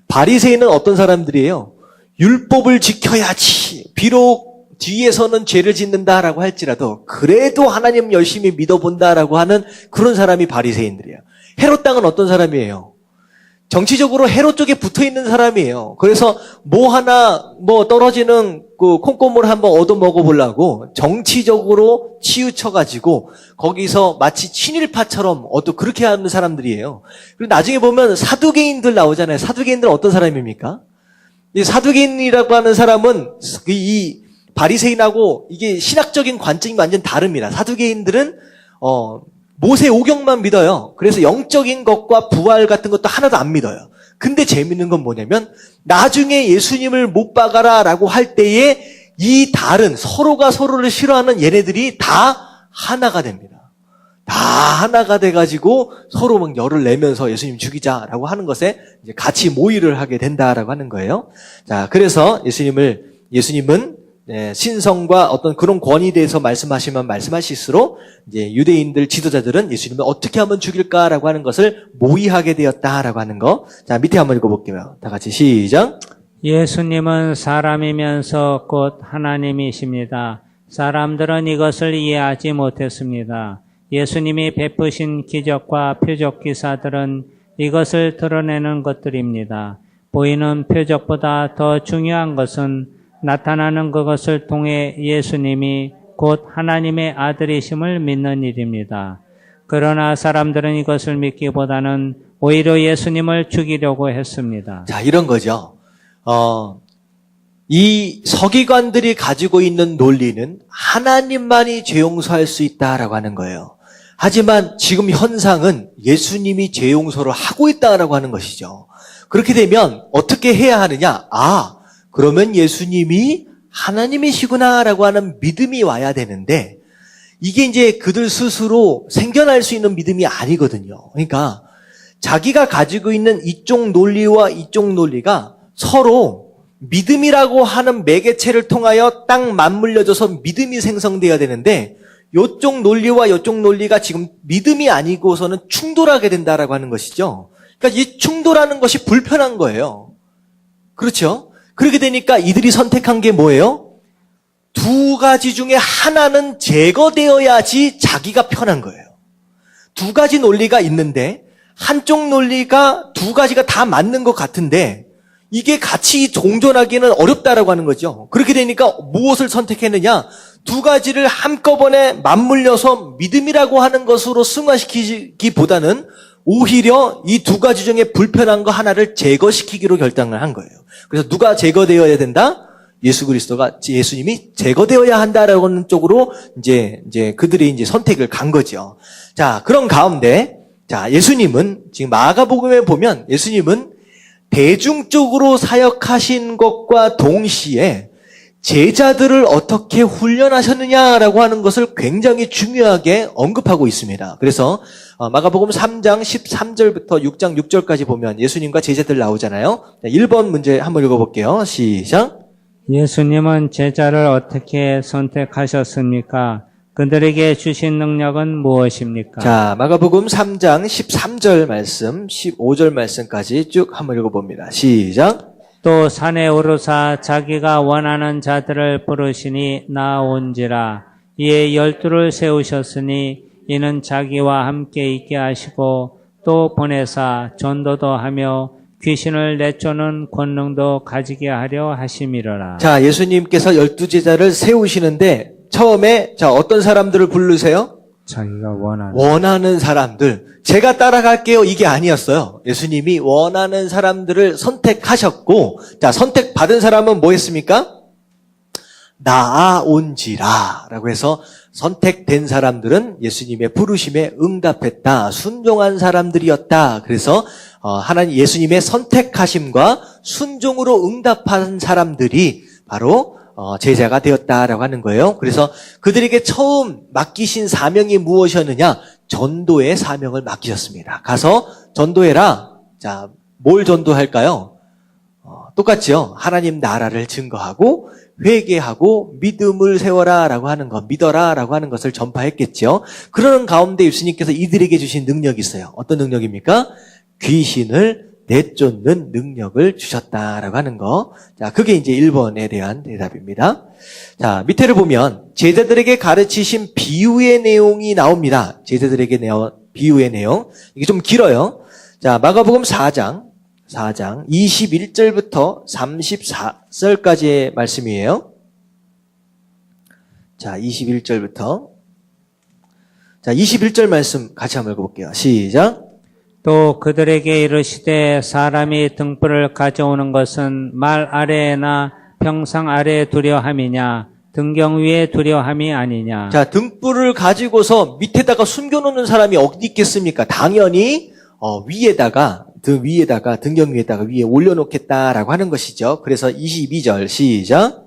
바리새인은 어떤 사람들이에요? 율법을 지켜야지. 비록 뒤에서는 죄를 짓는다라고 할지라도 그래도 하나님 열심히 믿어본다라고 하는 그런 사람이 바리새인들이에요. 헤롯 왕은 어떤 사람이에요? 정치적으로 헤롯 쪽에 붙어있는 사람이에요. 그래서 떨어지는 그 콩고물 한번 얻어먹어보려고 정치적으로 치우쳐가지고 거기서 마치 친일파처럼 그렇게 하는 사람들이에요. 그리고 나중에 보면 사두개인들 나오잖아요. 사두개인들은 어떤 사람입니까? 이 사두개인이라고 하는 사람은 이 바리새인하고 이게 신학적인 관점이 완전 다릅니다. 사두개인들은 모세 오경만 믿어요. 그래서 영적인 것과 부활 같은 것도 하나도 안 믿어요. 근데 재밌는 건 뭐냐면 나중에 예수님을 못 박아라 라고 할 때에 이 다른 서로가 서로를 싫어하는 얘네들이 다 하나가 됩니다. 다 하나가 돼가지고 서로 막 열을 내면서 예수님 죽이자라고 하는 것에 이제 같이 모의를 하게 된다라고 하는 거예요. 자, 그래서 예수님은 신성과 어떤 그런 권위에 대해서 말씀하시면 말씀하실수록 이제 유대인들 지도자들은 예수님을 어떻게 하면 죽일까라고 하는 것을 모의하게 되었다라고 하는 거. 자, 밑에 한번 읽어볼게요. 다 같이 시작. 예수님은 사람이면서 곧 하나님이십니다. 사람들은 이것을 이해하지 못했습니다. 예수님이 베푸신 기적과 표적 기사들은 이것을 드러내는 것들입니다. 보이는 표적보다 더 중요한 것은 나타나는 그것을 통해 예수님이 곧 하나님의 아들이심을 믿는 일입니다. 그러나 사람들은 이것을 믿기보다는 오히려 예수님을 죽이려고 했습니다. 자, 이런 거죠. 이 서기관들이 가지고 있는 논리는 하나님만이 죄 용서할 수 있다라고 하는 거예요. 하지만 지금 현상은 예수님이 죄 용서를 하고 있다라고 하는 것이죠. 그렇게 되면 어떻게 해야 하느냐? 그러면 예수님이 하나님이시구나라고 하는 믿음이 와야 되는데 이게 이제 그들 스스로 생겨날 수 있는 믿음이 아니거든요. 그러니까 자기가 가지고 있는 이쪽 논리와 이쪽 논리가 서로 믿음이라고 하는 매개체를 통하여 딱 맞물려져서 믿음이 생성돼야 되는데 이쪽 논리와 이쪽 논리가 지금 믿음이 아니고서는 충돌하게 된다라고 하는 것이죠. 그러니까 이 충돌하는 것이 불편한 거예요. 그렇죠? 그렇게 되니까 이들이 선택한 게 뭐예요? 두 가지 중에 하나는 제거되어야지 자기가 편한 거예요. 두 가지 논리가 있는데 한쪽 논리가 두 가지가 다 맞는 것 같은데 이게 같이 공존하기는 어렵다라고 하는 거죠. 그렇게 되니까 무엇을 선택했느냐? 두 가지를 한꺼번에 맞물려서 믿음이라고 하는 것으로 승화시키기보다는 오히려 이 두 가지 중에 불편한 거 하나를 제거시키기로 결정을 한 거예요. 그래서 누가 제거되어야 된다? 예수님이 제거되어야 한다라고 하는 쪽으로 이제 그들이 이제 선택을 간 거죠. 자, 그런 가운데 자, 예수님은 지금 마가복음에 보면 예수님은 대중적으로 사역하신 것과 동시에 제자들을 어떻게 훈련하셨느냐라고 하는 것을 굉장히 중요하게 언급하고 있습니다. 그래서 마가복음 3장 13절부터 6장 6절까지 보면 예수님과 제자들 나오잖아요. 1번 문제 한번 읽어볼게요. 시작. 예수님은 제자를 어떻게 선택하셨습니까? 그들에게 주신 능력은 무엇입니까? 자, 마가복음 3장 13절 말씀, 15절 말씀까지 쭉 한번 읽어봅니다. 시작. 또 산에 오르사 자기가 원하는 자들을 부르시니 나온지라. 이에 12를 세우셨으니 이는 자기와 함께 있게 하시고 또 보내사 전도도 하며 귀신을 내쫓는 권능도 가지게 하려 하심이로라. 자, 예수님께서 12제자를 세우시는데 처음에 자, 어떤 사람들을 부르세요? 자기가 원하는 사람들. 제가 따라갈게요. 이게 아니었어요. 예수님이 원하는 사람들을 선택하셨고, 자, 선택받은 사람은 뭐 했습니까? 나아온지라. 라고 해서 선택된 사람들은 예수님의 부르심에 응답했다. 순종한 사람들이었다. 그래서 하나님 예수님의 선택하심과 순종으로 응답한 사람들이 바로 제자가 되었다라고 하는 거예요. 그래서 그들에게 처음 맡기신 사명이 무엇이었느냐? 전도의 사명을 맡기셨습니다. 가서 전도해라. 자, 뭘 전도할까요? 똑같죠. 하나님 나라를 증거하고 회개하고 믿음을 세워라라고 하는 것, 믿어라라고 하는 것을 전파했겠죠. 그러는 가운데 예수님께서 이들에게 주신 능력이 있어요. 어떤 능력입니까? 귀신을 내쫓는 능력을 주셨다라고 하는 거. 자, 그게 이제 1번에 대한 대답입니다. 자, 밑에를 보면 제자들에게 가르치신 비유의 내용이 나옵니다. 제자들에게 비유의 내용. 이게 좀 길어요. 자, 마가복음 4장 21절부터 34절까지의 말씀이에요. 자, 21절부터. 자, 21절 말씀 같이 한번 읽어볼게요. 시작. 또 그들에게 이르시되 사람이 등불을 가져오는 것은 말 아래에나 평상 아래에 두려 함이냐 등경 위에 두려 함이 아니냐. 자, 등불을 가지고서 밑에다가 숨겨놓는 사람이 어디 있겠습니까? 당연히 등경 위에다가 위에 올려놓겠다라고 하는 것이죠. 그래서 22절 시작.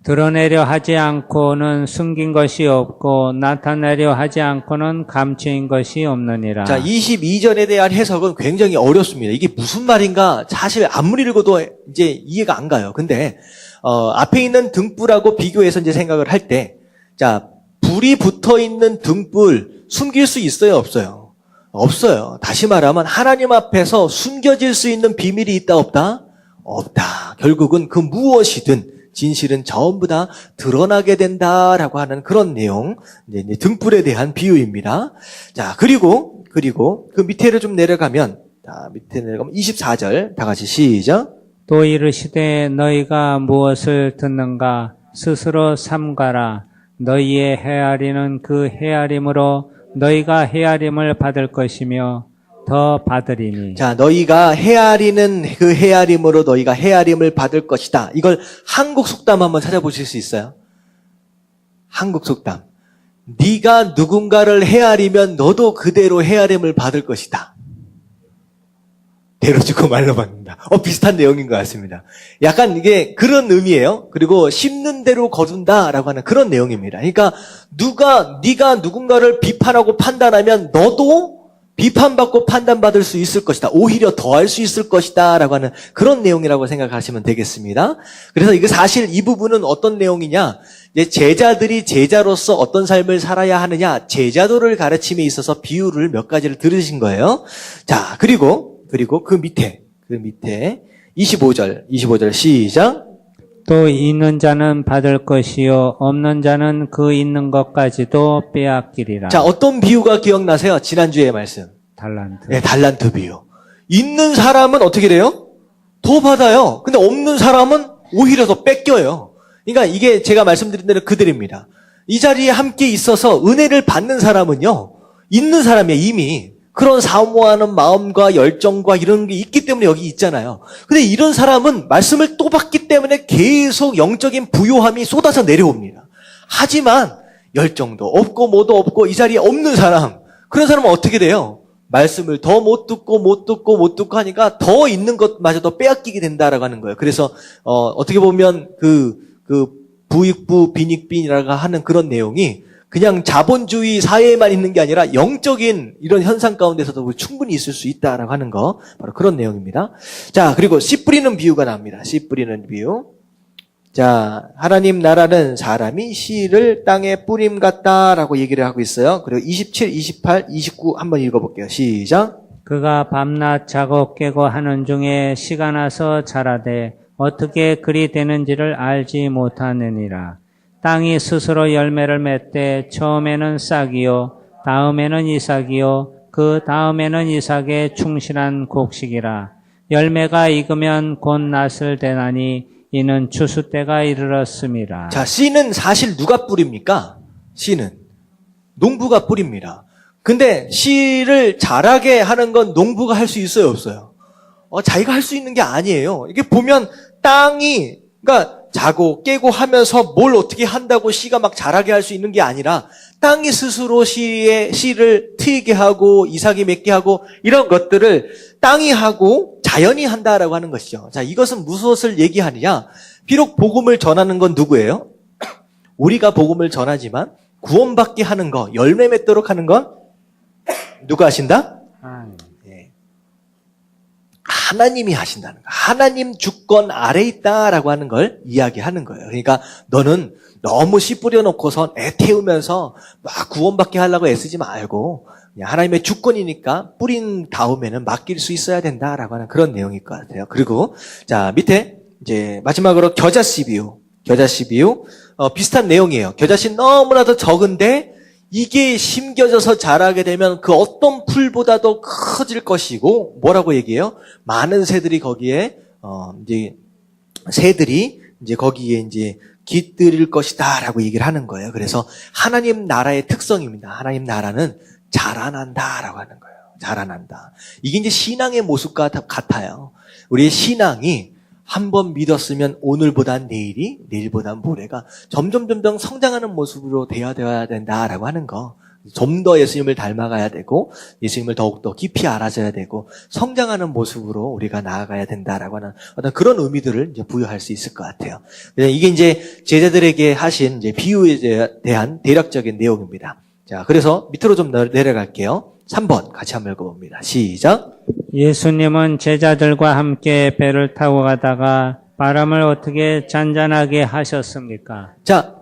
드러내려 하지 않고는 숨긴 것이 없고 나타내려 하지 않고는 감추인 것이 없느니라. 자, 22절에 대한 해석은 굉장히 어렵습니다. 이게 무슨 말인가 사실 아무리 읽어도 이제 이해가 안 가요. 근데 앞에 있는 등불하고 비교해서 이제 생각을 할 때, 자, 불이 붙어 있는 등불 숨길 수 있어요, 없어요? 없어요. 다시 말하면 하나님 앞에서 숨겨질 수 있는 비밀이 있다, 없다? 없다. 결국은 그 무엇이든 진실은 전부 다 드러나게 된다라고 하는 그런 내용, 이제 등불에 대한 비유입니다. 자, 그리고 그 밑에를 좀 내려가면, 자, 밑에 내려가면 24절 다 같이 시작. 또 이르시되 너희가 무엇을 듣는가 스스로 삼가라. 너희의 헤아리는 그 헤아림으로 너희가 헤아림을 받을 것이며 더 받으리니. 자, 너희가 헤아리는 그 헤아림으로 너희가 헤아림을 받을 것이다. 이걸 한국 속담 한번 찾아보실 수 있어요? 한국 속담. 네가 누군가를 헤아리면 너도 그대로 헤아림을 받을 것이다. 대로 주고 말로 받는다. 비슷한 내용인 것 같습니다. 약간 이게 그런 의미예요. 그리고 심는 대로 거둔다라고 하는 그런 내용입니다. 그러니까 네가 누군가를 비판하고 판단하면 너도 비판받고 판단받을 수 있을 것이다. 오히려 더할 수 있을 것이다. 라고 하는 그런 내용이라고 생각하시면 되겠습니다. 그래서 이거 사실 이 부분은 어떤 내용이냐. 이제 제자들이 제자로서 어떤 삶을 살아야 하느냐. 제자도를 가르침에 있어서 비유를 몇 가지를 들으신 거예요. 자, 그리고 그 밑에 25절 시작. 또 있는 자는 받을 것이요 없는 자는 그 있는 것까지도 빼앗기리라. 자, 어떤 비유가 기억나세요? 지난주의 말씀. 달란트. 네, 달란트 비유. 있는 사람은 어떻게 돼요? 더 받아요. 근데 없는 사람은 오히려 더 뺏겨요. 그러니까 이게 제가 말씀드린 대로 그들입니다. 이 자리에 함께 있어서 은혜를 받는 사람은요, 있는 사람이에요, 이미. 그런 사모하는 마음과 열정과 이런 게 있기 때문에 여기 있잖아요. 근데 이런 사람은 말씀을 또 받기 때문에 계속 영적인 부요함이 쏟아져 내려옵니다. 하지만 열정도 없고 뭐도 없고 이 자리에 없는 사람, 그런 사람은 어떻게 돼요? 말씀을 더 못 듣고 하니까 더 있는 것마저도 빼앗기게 된다라고 하는 거예요. 그래서 어떻게 보면 그 부익부 빈익빈이라고 하는 그런 내용이 그냥 자본주의 사회에만 있는 게 아니라 영적인 이런 현상 가운데서도 충분히 있을 수 있다라고 하는 거, 바로 그런 내용입니다. 자, 그리고 씨 뿌리는 비유가 나옵니다. 씨 뿌리는 비유. 자, 하나님 나라는 사람이 씨를 땅에 뿌림 같다라고 얘기를 하고 있어요. 그리고 27, 28, 29 한번 읽어볼게요. 시작. 그가 밤낮 자고 깨고 하는 중에 씨가 나서 자라되 어떻게 그리 되는지를 알지 못하느니라. 땅이 스스로 열매를 맺되 처음에는 싹이요 다음에는 이삭이요 그 다음에는 이삭의 충실한 곡식이라. 열매가 익으면 곧 낫을 대나니 이는 추수 때가 이르렀음이라. 자, 씨는 사실 누가 뿌립니까? 씨는 농부가 뿌립니다. 근데 씨를 자라게 하는 건 농부가 할 수 있어요, 없어요? 자기가 할 수 있는 게 아니에요. 이게 보면 땅이, 그러니까 자고 깨고 하면서 뭘 어떻게 한다고 씨가 막 자라게 할 수 있는 게 아니라 땅이 스스로 씨를 트이게 하고 이삭이 맺게 하고 이런 것들을 땅이 하고 자연이 한다라고 하는 것이죠. 자, 이것은 무엇을 얘기하느냐? 비록 복음을 전하는 건 누구예요? 우리가 복음을 전하지만 구원받게 하는 거, 열매 맺도록 하는 건 누가 하신다? 하나님이 하신다는 거. 하나님 주권 아래 있다라고 하는 걸 이야기하는 거예요. 그러니까 너는 너무 씨 뿌려놓고선 애 태우면서 막 구원받게 하려고 애쓰지 말고 그냥 하나님의 주권이니까 뿌린 다음에는 맡길 수 있어야 된다라고 하는 그런 내용일 것 같아요. 그리고 자, 밑에 이제 마지막으로 겨자씨 비유. 겨자씨 비유. 비슷한 내용이에요. 겨자씨 너무나도 적은데 이게 심겨져서 자라게 되면 그 어떤 풀보다도 커질 것이고, 뭐라고 얘기해요? 많은 새들이 거기에, 새들이 거기에 깃들일 것이다라고 얘기를 하는 거예요. 그래서 하나님 나라의 특성입니다. 하나님 나라는 자라난다라고 하는 거예요. 자라난다. 이게 이제 신앙의 모습과 같아요. 우리의 신앙이 한번 믿었으면 오늘보단 내일이, 내일보단 모레가 점점 성장하는 모습으로 되어야 된다라고 하는 거. 좀 더 예수님을 닮아가야 되고 예수님을 더욱더 깊이 알아줘야 되고 성장하는 모습으로 우리가 나아가야 된다라고 하는 어떤 그런 의미들을 이제 부여할 수 있을 것 같아요. 이게 이제 제자들에게 하신 이제 비유에 대한 대략적인 내용입니다. 자, 그래서 밑으로 좀 내려갈게요. 3번 같이 한번 읽어봅니다. 시작. 예수님은 제자들과 함께 배를 타고 가다가 바람을 어떻게 잔잔하게 하셨습니까? 자,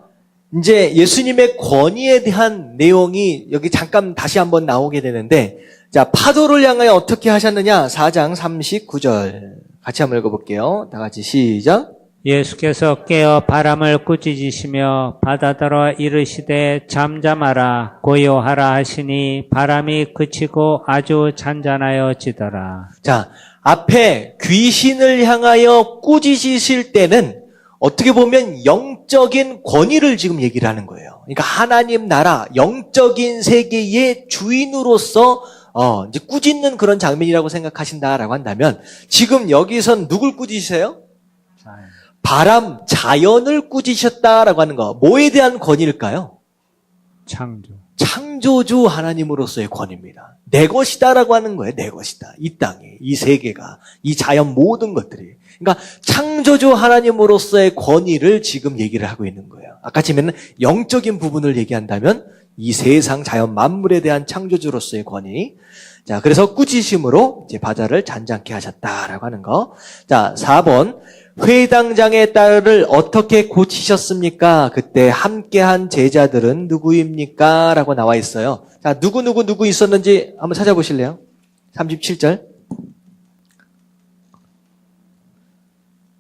이제 예수님의 권위에 대한 내용이 여기 잠깐 다시 한번 나오게 되는데, 자, 파도를 향하여 어떻게 하셨느냐? 4장 39절. 같이 한번 읽어볼게요. 다 같이 시작. 예수께서 깨어 바람을 꾸짖으시며 바다더러 이르시되 잠잠하라 고요하라 하시니 바람이 그치고 아주 잔잔하여지더라. 자, 앞에 귀신을 향하여 꾸짖으실 때는 어떻게 보면 영적인 권위를 지금 얘기를 하는 거예요. 그러니까 하나님 나라, 영적인 세계의 주인으로서 이제 꾸짖는 그런 장면이라고 생각하신다라고 한다면 지금 여기선 누굴 꾸짖으세요? 바람, 자연을 꾸짖으셨다라고 하는 거. 뭐에 대한 권위일까요? 창조. 창조주 하나님으로서의 권위입니다. 내 것이다라고 하는 거예요. 내 것이다. 이 땅이, 이 세계가, 이 자연 모든 것들이. 그러니까 창조주 하나님으로서의 권위를 지금 얘기를 하고 있는 거예요. 아까 지금은 영적인 부분을 얘기한다면 이 세상 자연 만물에 대한 창조주로서의 권위. 자, 그래서 꾸짖으심으로 이제 바다를 잔잔케 하셨다라고 하는 거. 자, 4번. 회당장의 딸을 어떻게 고치셨습니까? 그때 함께한 제자들은 누구입니까? 라고 나와 있어요. 자, 누구 있었는지 한번 찾아보실래요? 37절.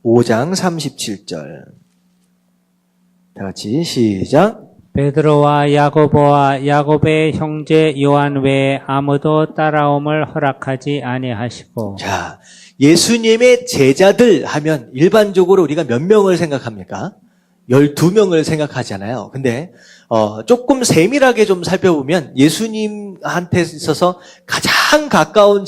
5장 37절. 다 같이 시작. 베드로와 야고보와 야고보의 형제 요한 외에 아무도 따라옴을 허락하지 아니하시고. 자, 예수님의 제자들 하면 일반적으로 우리가 몇 명을 생각합니까? 12명을 생각하잖아요. 근데 조금 세밀하게 좀 살펴보면 예수님한테 있어서 가장 가까운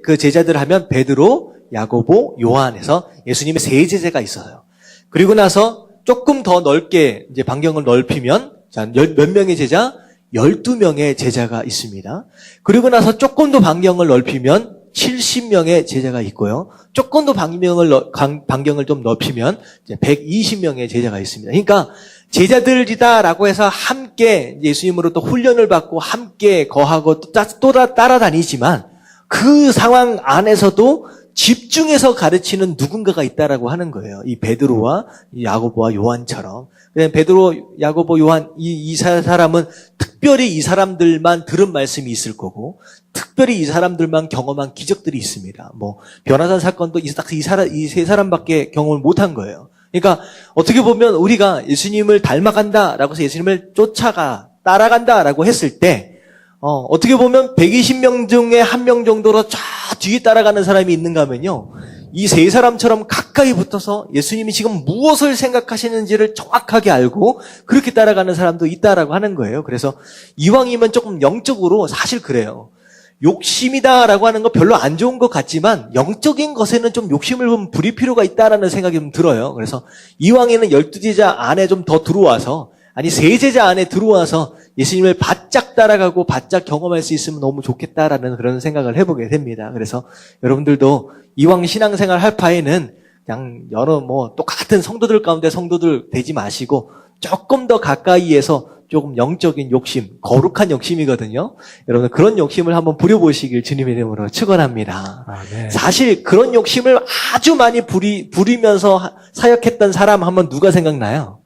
그 제자들 하면 베드로, 야고보, 요한에서 예수님의 세 제자가 있어요. 그리고 나서 조금 더 넓게 이제 반경을 넓히면 자, 몇 명의 제자? 12명의 제자가 있습니다. 그리고 나서 조금 더 반경을 넓히면 70명의 제자가 있고요. 조금 더 반경을 좀 넓히면 이제 120명의 제자가 있습니다. 그러니까 제자들이다라고 해서 함께 예수님으로부터 훈련을 받고 함께 거하고 또 따라다니지만 그 상황 안에서도 집중해서 가르치는 누군가가 있다라고 하는 거예요. 이 베드로와 이 야고보와 요한처럼. 베드로, 야고보, 요한 이 사람은 특별히 이 사람들만 들은 말씀이 있을 거고, 특별히 이 사람들만 경험한 기적들이 있습니다. 뭐 변화산 사건도 이 세 사람밖에 경험을 못한 거예요. 그러니까 어떻게 보면 우리가 예수님을 닮아간다라고 해서 예수님을 따라간다라고 했을 때, 어떻게 보면 120명 중에 한 명 정도로 쫙 뒤에 따라가는 사람이 있는가 하면요. 이 세 사람처럼 가까이 붙어서 예수님이 지금 무엇을 생각하시는지를 정확하게 알고 그렇게 따라가는 사람도 있다라고 하는 거예요. 그래서 이왕이면 조금 영적으로 사실 그래요. 욕심이다라고 하는 거 별로 안 좋은 것 같지만 영적인 것에는 좀 욕심을 좀 부릴 필요가 있다라는 생각이 좀 들어요. 그래서 이왕에는 12제자 안에 좀 더 들어와서 아니 세 제자 안에 들어와서 예수님을 바짝 따라가고 바짝 경험할 수 있으면 너무 좋겠다라는 그런 생각을 해보게 됩니다. 그래서 여러분들도 이왕 신앙생활 할 바에는 그냥 여러 똑같은 성도들 가운데 성도들 되지 마시고 조금 더 가까이에서 조금 영적인 욕심, 거룩한 욕심이거든요. 여러분 그런 욕심을 한번 부려보시길 주님의 이름으로 축원합니다. 네. 사실 그런 욕심을 아주 많이 부리면서 사역했던 사람 한번 누가 생각나요?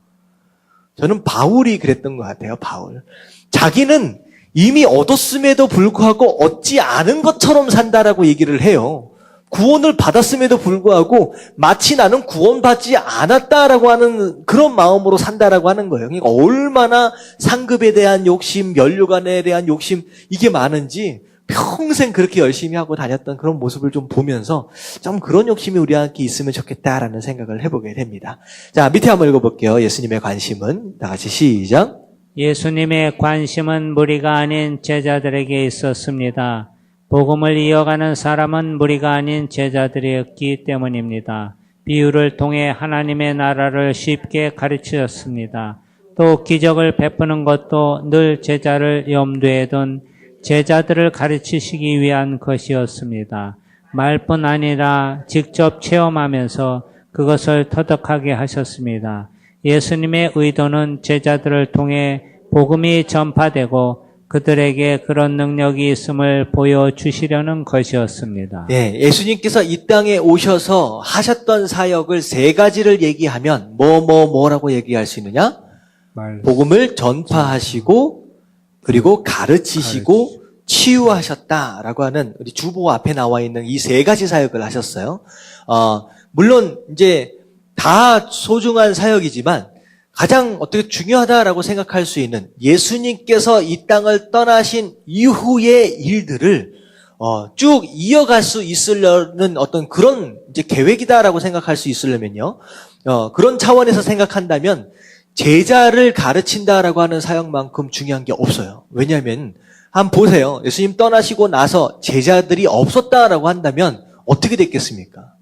저는 바울이 그랬던 것 같아요. 바울. 자기는 이미 얻었음에도 불구하고 얻지 않은 것처럼 산다라고 얘기를 해요. 구원을 받았음에도 불구하고 마치 나는 구원받지 않았다라고 하는 그런 마음으로 산다라고 하는 거예요. 그러니까 얼마나 상급에 대한 욕심, 면류관에 대한 욕심 이게 많은지 평생 그렇게 열심히 하고 다녔던 그런 모습을 좀 보면서 좀 그런 욕심이 우리한테 있으면 좋겠다라는 생각을 해보게 됩니다. 자, 밑에 한번 읽어볼게요. 예수님의 관심은 다 같이 시작. 예수님의 관심은 무리가 아닌 제자들에게 있었습니다. 복음을 이어가는 사람은 무리가 아닌 제자들이었기 때문입니다. 비유를 통해 하나님의 나라를 쉽게 가르치셨습니다. 또 기적을 베푸는 것도 늘 제자를 염두에 둔 제자들을 가르치시기 위한 것이었습니다. 말뿐 아니라 직접 체험하면서 그것을 터득하게 하셨습니다. 예수님의 의도는 제자들을 통해 복음이 전파되고 그들에게 그런 능력이 있음을 보여주시려는 것이었습니다. 네, 예수님께서 이 땅에 오셔서 하셨던 사역을 세 가지를 얘기하면 뭐라고 얘기할 수 있느냐? 복음을 전파하시고 그리고 가르치시고 치유하셨다라고 하는 우리 주보 앞에 나와 있는 이 세 가지 사역을 하셨어요. 물론 이제 다 소중한 사역이지만 가장 어떻게 중요하다라고 생각할 수 있는 예수님께서 이 땅을 떠나신 이후의 일들을 쭉 이어갈 수 있으려는 어떤 그런 이제 계획이다라고 생각할 수 있으려면요. 그런 차원에서 생각한다면 제자를 가르친다라고 하는 사역만큼 중요한 게 없어요. 왜냐하면 한번 보세요. 예수님 떠나시고 나서 제자들이 없었다라고 한다면 어떻게 됐겠습니까?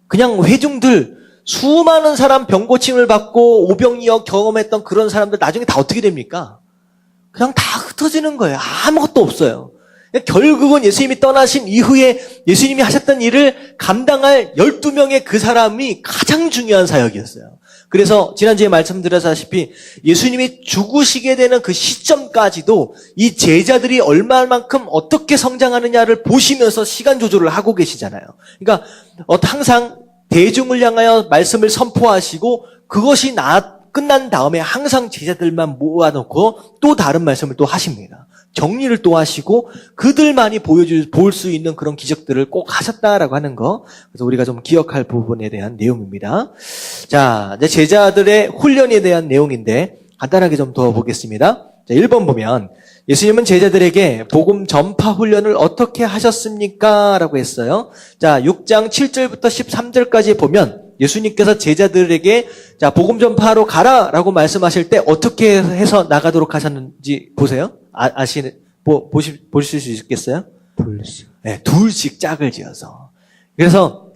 그냥 회중들 수많은 사람 병고침을 받고 오병이어 경험했던 그런 사람들 나중에 다 어떻게 됩니까? 그냥 다 흩어지는 거예요. 아무것도 없어요. 결국은 예수님이 떠나신 이후에 예수님이 하셨던 일을 감당할 12명의 그 사람이 가장 중요한 사역이었어요. 그래서 지난주에 말씀드렸다시피 예수님이 죽으시게 되는 그 시점까지도 이 제자들이 얼마만큼 어떻게 성장하느냐를 보시면서 시간 조절을 하고 계시잖아요. 그러니까 항상 대중을 향하여 말씀을 선포하시고 그것이 끝난 다음에 항상 제자들만 모아놓고 또 다른 말씀을 또 하십니다. 정리를 또 하시고 그들만이 볼 수 있는 그런 기적들을 꼭 하셨다라고 하는 거. 그래서 우리가 좀 기억할 부분에 대한 내용입니다. 자, 이제 제자들의 훈련에 대한 내용인데 간단하게 좀 더 보겠습니다. 자, 1번 보면 예수님은 제자들에게 복음 전파 훈련을 어떻게 하셨습니까? 라고 했어요. 자, 6장 7절부터 13절까지 보면 예수님께서 제자들에게 자, 복음 전파하러 가라 라고 말씀하실 때 어떻게 해서 나가도록 하셨는지 보세요. 보실 수 있겠어요? 불씨. 네, 둘씩 짝을 지어서. 그래서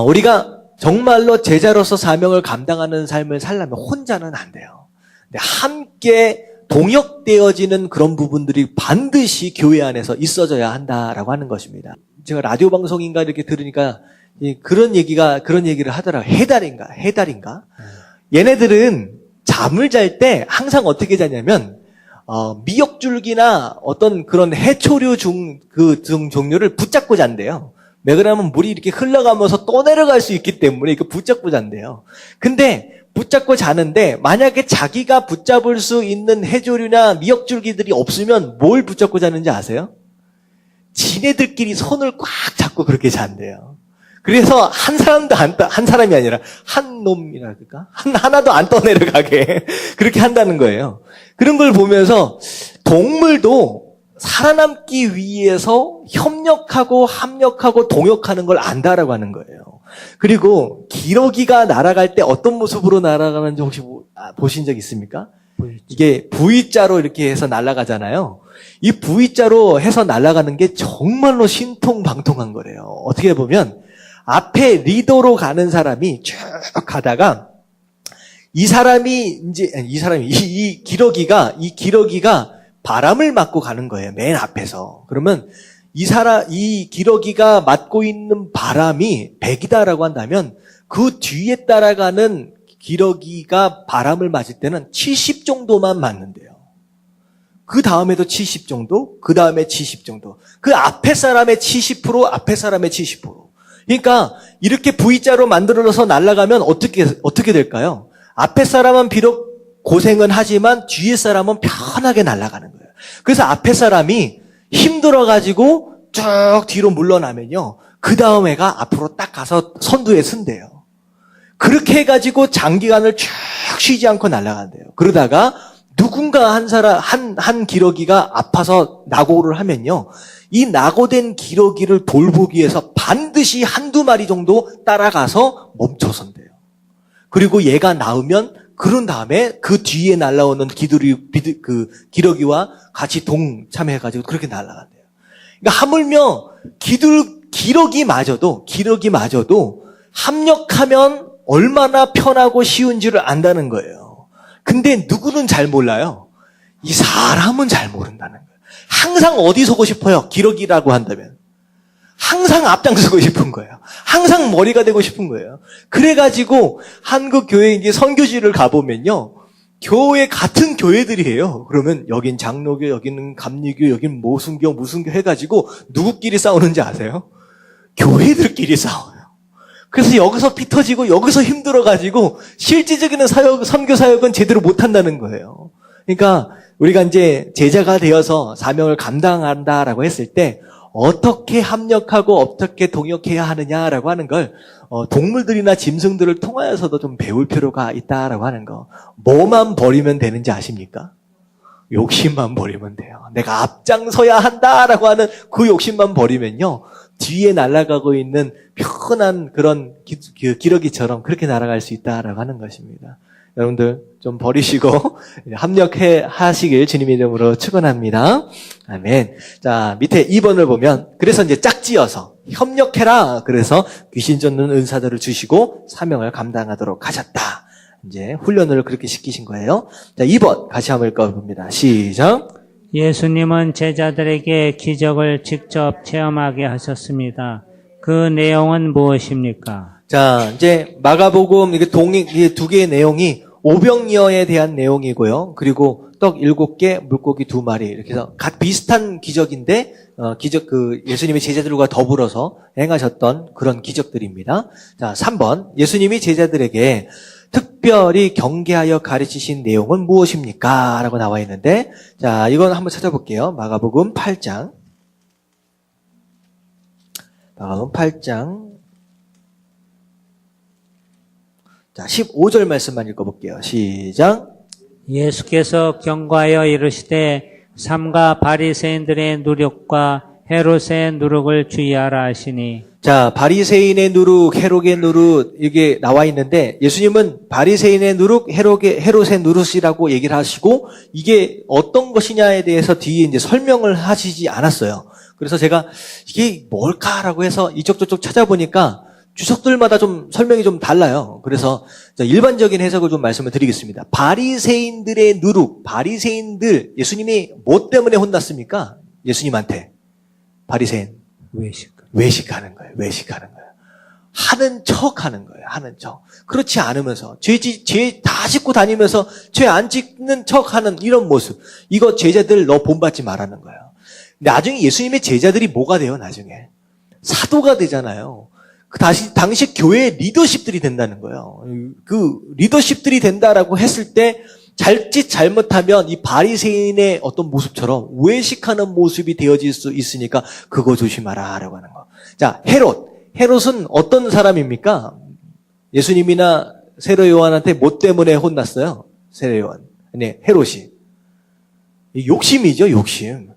우리가 정말로 제자로서 사명을 감당하는 삶을 살려면 혼자는 안 돼요. 근데 함께 동역되어지는 그런 부분들이 반드시 교회 안에서 있어져야 한다라고 하는 것입니다. 제가 라디오 방송인가 이렇게 들으니까 그런 얘기를 하더라고요. 해달인가? 얘네들은 잠을 잘 때 항상 어떻게 자냐면 미역줄기나 어떤 그런 해초류 종류를 붙잡고 잔대요. 왜 그러냐면 물이 이렇게 흘러가면서 또 내려갈 수 있기 때문에 이거 붙잡고 잔대요. 근데 붙잡고 자는데 만약에 자기가 붙잡을 수 있는 해조류나 미역줄기들이 없으면 뭘 붙잡고 자는지 아세요? 지네들끼리 손을 꽉 잡고 그렇게 잔대요. 그래서 한 사람이 아니라 한 놈이라 그럴까? 하나도 안 떠내려가게 그렇게 한다는 거예요. 그런 걸 보면서 동물도 살아남기 위해서 협력하고 합력하고 동역하는 걸 안다라고 하는 거예요. 그리고 기러기가 날아갈 때 어떤 모습으로 날아가는지 혹시 보신 적 있습니까? 이게 V자로 이렇게 해서 날아가잖아요. 이 V자로 해서 날아가는 게 정말로 신통방통한 거래요. 어떻게 보면 앞에 리더로 가는 사람이 쭉 가다가 이 기러기가 바람을 맞고 가는 거예요. 맨 앞에서. 그러면 이 기러기가 맞고 있는 바람이 100이다라고 한다면 그 뒤에 따라가는 기러기가 바람을 맞을 때는 70 정도만 맞는데요. 그 다음에도 70 정도, 그 다음에 70 정도. 그 앞에 사람의 70%, 앞에 사람의 70%. 그러니까 이렇게 V자로 만들어서 날아가면 어떻게 될까요? 앞에 사람은 비록 고생은 하지만 뒤에 사람은 편하게 날아가는 거예요. 그래서 앞에 사람이 힘들어가지고 쭉 뒤로 물러나면요. 그 다음 애가 앞으로 딱 가서 선두에 선대요. 그렇게 해가지고 장기간을 쭉 쉬지 않고 날아간대요. 그러다가 누군가 한 기러기가 아파서 낙오를 하면요. 이 낙오된 기러기를 돌보기 위해서 반드시 한두 마리 정도 따라가서 멈춰선대요. 그리고 얘가 나으면 그런 다음에 그 뒤에 날아오는 기러기와 같이 동참해가지고 그렇게 날아간대요. 그러니까 하물며 기러기마저도 합력하면 얼마나 편하고 쉬운지를 안다는 거예요. 근데 누구는 잘 몰라요. 이 사람은 잘 모른다는 거예요. 항상 어디 서고 싶어요? 기러기라고 한다면. 항상 앞장서고 싶은 거예요. 항상 머리가 되고 싶은 거예요. 그래가지고 한국 교회 이제 선교지를 가보면요. 같은 교회들이에요. 그러면 여긴 장로교, 여기는 감리교, 여긴 무슨 교 해가지고 누구끼리 싸우는지 아세요? 교회들끼리 싸워요. 그래서 여기서 피 터지고 여기서 힘들어가지고 실질적인 선교 사역은 제대로 못한다는 거예요. 그러니까 우리가 이제 제자가 되어서 사명을 감당한다라고 했을 때 어떻게 합력하고 어떻게 동역해야 하느냐라고 하는 걸 동물들이나 짐승들을 통하여서도 좀 배울 필요가 있다라고 하는 거. 뭐만 버리면 되는지 아십니까? 욕심만 버리면 돼요. 내가 앞장서야 한다라고 하는 그 욕심만 버리면요. 뒤에 날아가고 있는 편한 그런 기러기처럼 그렇게 날아갈 수 있다라고 하는 것입니다. 여러분들 좀 버리시고 합력하시길 주님의 이름으로 축원합니다. 아멘. 자, 밑에 2번을 보면 그래서 이제 짝지어서 협력해라. 그래서 귀신 쫓는 은사들을 주시고 사명을 감당하도록 하셨다. 이제 훈련을 그렇게 시키신 거예요. 자, 2번 같이 한번 읽어봅니다. 시작. 예수님은 제자들에게 기적을 직접 체험하게 하셨습니다. 그 내용은 무엇입니까? 자, 이제 마가복음 이게 두 개의 내용이 오병이어에 대한 내용이고요. 그리고 떡 7개, 물고기 2마리 이렇게 해서 각 비슷한 기적인데 예수님이 제자들과 더불어서 행하셨던 그런 기적들입니다. 자, 3번. 예수님이 제자들에게 특별히 경계하여 가르치신 내용은 무엇입니까? 라고 나와 있는데, 자, 이건 한번 찾아볼게요. 마가복음 8장. 마가복음 8장. 자, 15절 말씀만 읽어볼게요. 시작. 예수께서 경고하여 이르시되 삼가 바리새인들의 누룩과 헤롯의 누룩을 주의하라 하시니. 자, 바리새인의 누룩, 헤롯의 누룩 이게 나와 있는데 예수님은 바리새인의 누룩, 헤롯의 누룩이라고 얘기를 하시고 이게 어떤 것이냐에 대해서 뒤에 이제 설명을 하시지 않았어요. 그래서 제가 이게 뭘까라고 해서 이쪽 저쪽 찾아보니까 주석들마다 좀 설명이 좀 달라요. 그래서 일반적인 해석을 좀 말씀을 드리겠습니다. 바리새인들의 누룩, 바리새인들 예수님이 뭐 때문에 혼났습니까? 예수님한테 바리새인 외식하는 거예요. 외식하는 거예요. 하는 척하는 거예요. 하는 척. 그렇지 않으면서 죄 다 짓고 다니면서 죄 안 짓는 척하는 이런 모습. 이거 제자들 너 본받지 말라는 거예요. 나중에 예수님의 제자들이 뭐가 돼요? 나중에 사도가 되잖아요. 당시 교회의 리더십들이 된다는 거예요. 그 리더십들이 된다라고 했을 때 잘짓 잘못하면 이 바리새인의 어떤 모습처럼 외식하는 모습이 되어질 수 있으니까 그거 조심하라라고 하는 거. 자, 헤롯은 어떤 사람입니까? 예수님이나 세례 요한한테 뭐 때문에 혼났어요? 세례 요한. 네, 헤롯이. 욕심이죠, 욕심.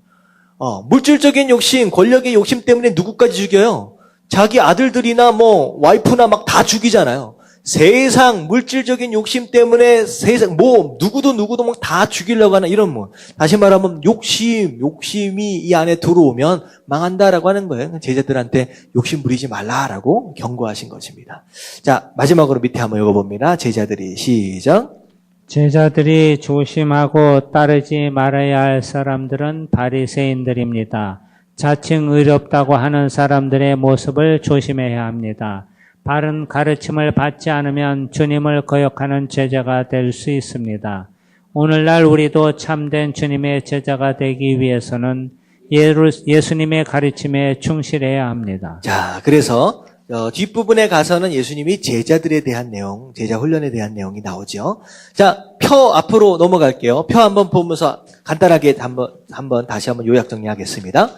물질적인 욕심, 권력의 욕심 때문에 누구까지 죽여요? 자기 아들들이나 뭐 와이프나 막 다 죽이잖아요. 세상 물질적인 욕심 때문에 세상 뭐 누구도 막 다 죽이려고 하는 이런 뭐 다시 말하면 욕심이 이 안에 들어오면 망한다라고 하는 거예요. 제자들한테 욕심 부리지 말라라고 경고하신 것입니다. 자, 마지막으로 밑에 한번 읽어봅니다. 제자들이 시작. 제자들이 조심하고 따르지 말아야 할 사람들은 바리새인들입니다. 자칭 의롭다고 하는 사람들의 모습을 조심해야 합니다. 바른 가르침을 받지 않으면 주님을 거역하는 제자가 될 수 있습니다. 오늘날 우리도 참된 주님의 제자가 되기 위해서는 예수님의 가르침에 충실해야 합니다. 자, 그래서 뒷부분에 가서는 예수님이 제자들에 대한 내용, 제자 훈련에 대한 내용이 나오죠. 자, 표 앞으로 넘어갈게요. 표 한번 보면서 간단하게 다시 한번 요약 정리하겠습니다.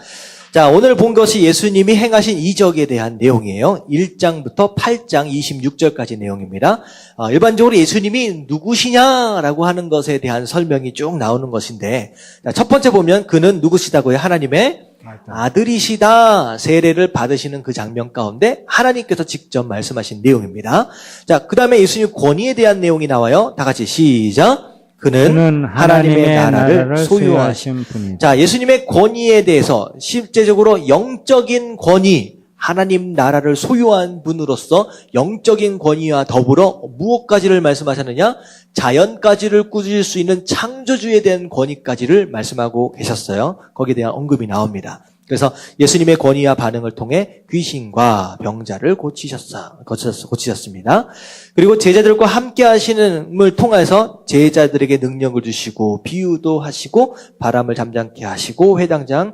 자, 오늘 본 것이 예수님이 행하신 이적에 대한 내용이에요. 1장부터 8장 26절까지 내용입니다. 일반적으로 예수님이 누구시냐라고 하는 것에 대한 설명이 쭉 나오는 것인데, 자, 첫 번째 보면 그는 누구시다고요? 하나님의 아들이시다. 세례를 받으시는 그 장면 가운데 하나님께서 직접 말씀하신 내용입니다. 자, 그 다음에 예수님 권위에 대한 내용이 나와요. 다 같이 시작. 그는 하나님의 나라를 소유하신 분이다. 자, 예수님의 권위에 대해서 실제적으로 영적인 권위, 하나님 나라를 소유한 분으로서 영적인 권위와 더불어 무엇까지를 말씀하셨느냐? 자연까지를 꾸질 수 있는 창조주에 대한 권위까지를 말씀하고 계셨어요. 거기에 대한 언급이 나옵니다. 그래서 예수님의 권위와 반응을 통해 귀신과 병자를 고치셨습니다. 그리고 제자들과 함께 하시는을 통해서 제자들에게 능력을 주시고 비유도 하시고 바람을 잠잠케 하시고 회당장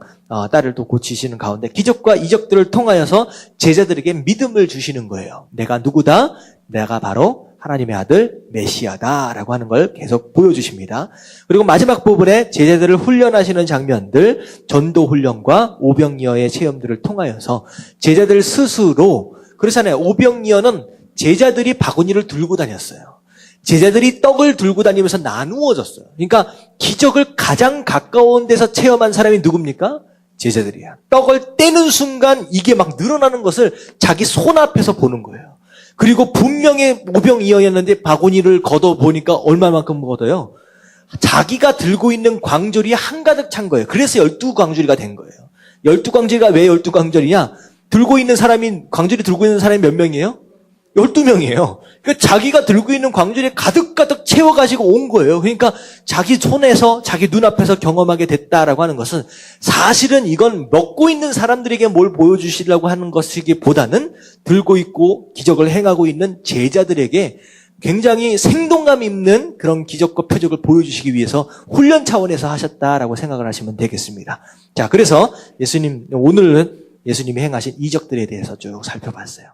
딸을 또 고치시는 가운데 기적과 이적들을 통하여서 제자들에게 믿음을 주시는 거예요. 내가 누구다? 내가 바로 하나님의 아들 메시아다라고 하는 걸 계속 보여주십니다. 그리고 마지막 부분에 제자들을 훈련하시는 장면들, 전도 훈련과 오병이어의 체험들을 통하여서 제자들 스스로, 그렇잖아요. 오병이어는 제자들이 바구니를 들고 다녔어요. 제자들이 떡을 들고 다니면서 나누어졌어요. 그러니까 기적을 가장 가까운 데서 체험한 사람이 누굽니까? 제자들이야. 떡을 떼는 순간 이게 막 늘어나는 것을 자기 손앞에서 보는 거예요. 그리고 분명히 오병이어였는데 바구니를 걷어보니까 얼마만큼 걷어요? 자기가 들고 있는 광절이 한가득 찬 거예요. 그래서 12광주리가 된 거예요. 12광주리가 왜 12광절이냐? 광주리 들고 있는 사람이 몇 명이에요? 12명이에요. 그러니까 자기가 들고 있는 광주리에 가득가득 채워가지고 온 거예요. 그러니까 자기 손에서 자기 눈앞에서 경험하게 됐다라고 하는 것은 사실은 이건 먹고 있는 사람들에게 뭘 보여주시려고 하는 것이기보다는 들고 있고 기적을 행하고 있는 제자들에게 굉장히 생동감 있는 그런 기적과 표적을 보여주시기 위해서 훈련 차원에서 하셨다라고 생각을 하시면 되겠습니다. 자, 그래서 오늘은 예수님이 행하신 이적들에 대해서 쭉 살펴봤어요.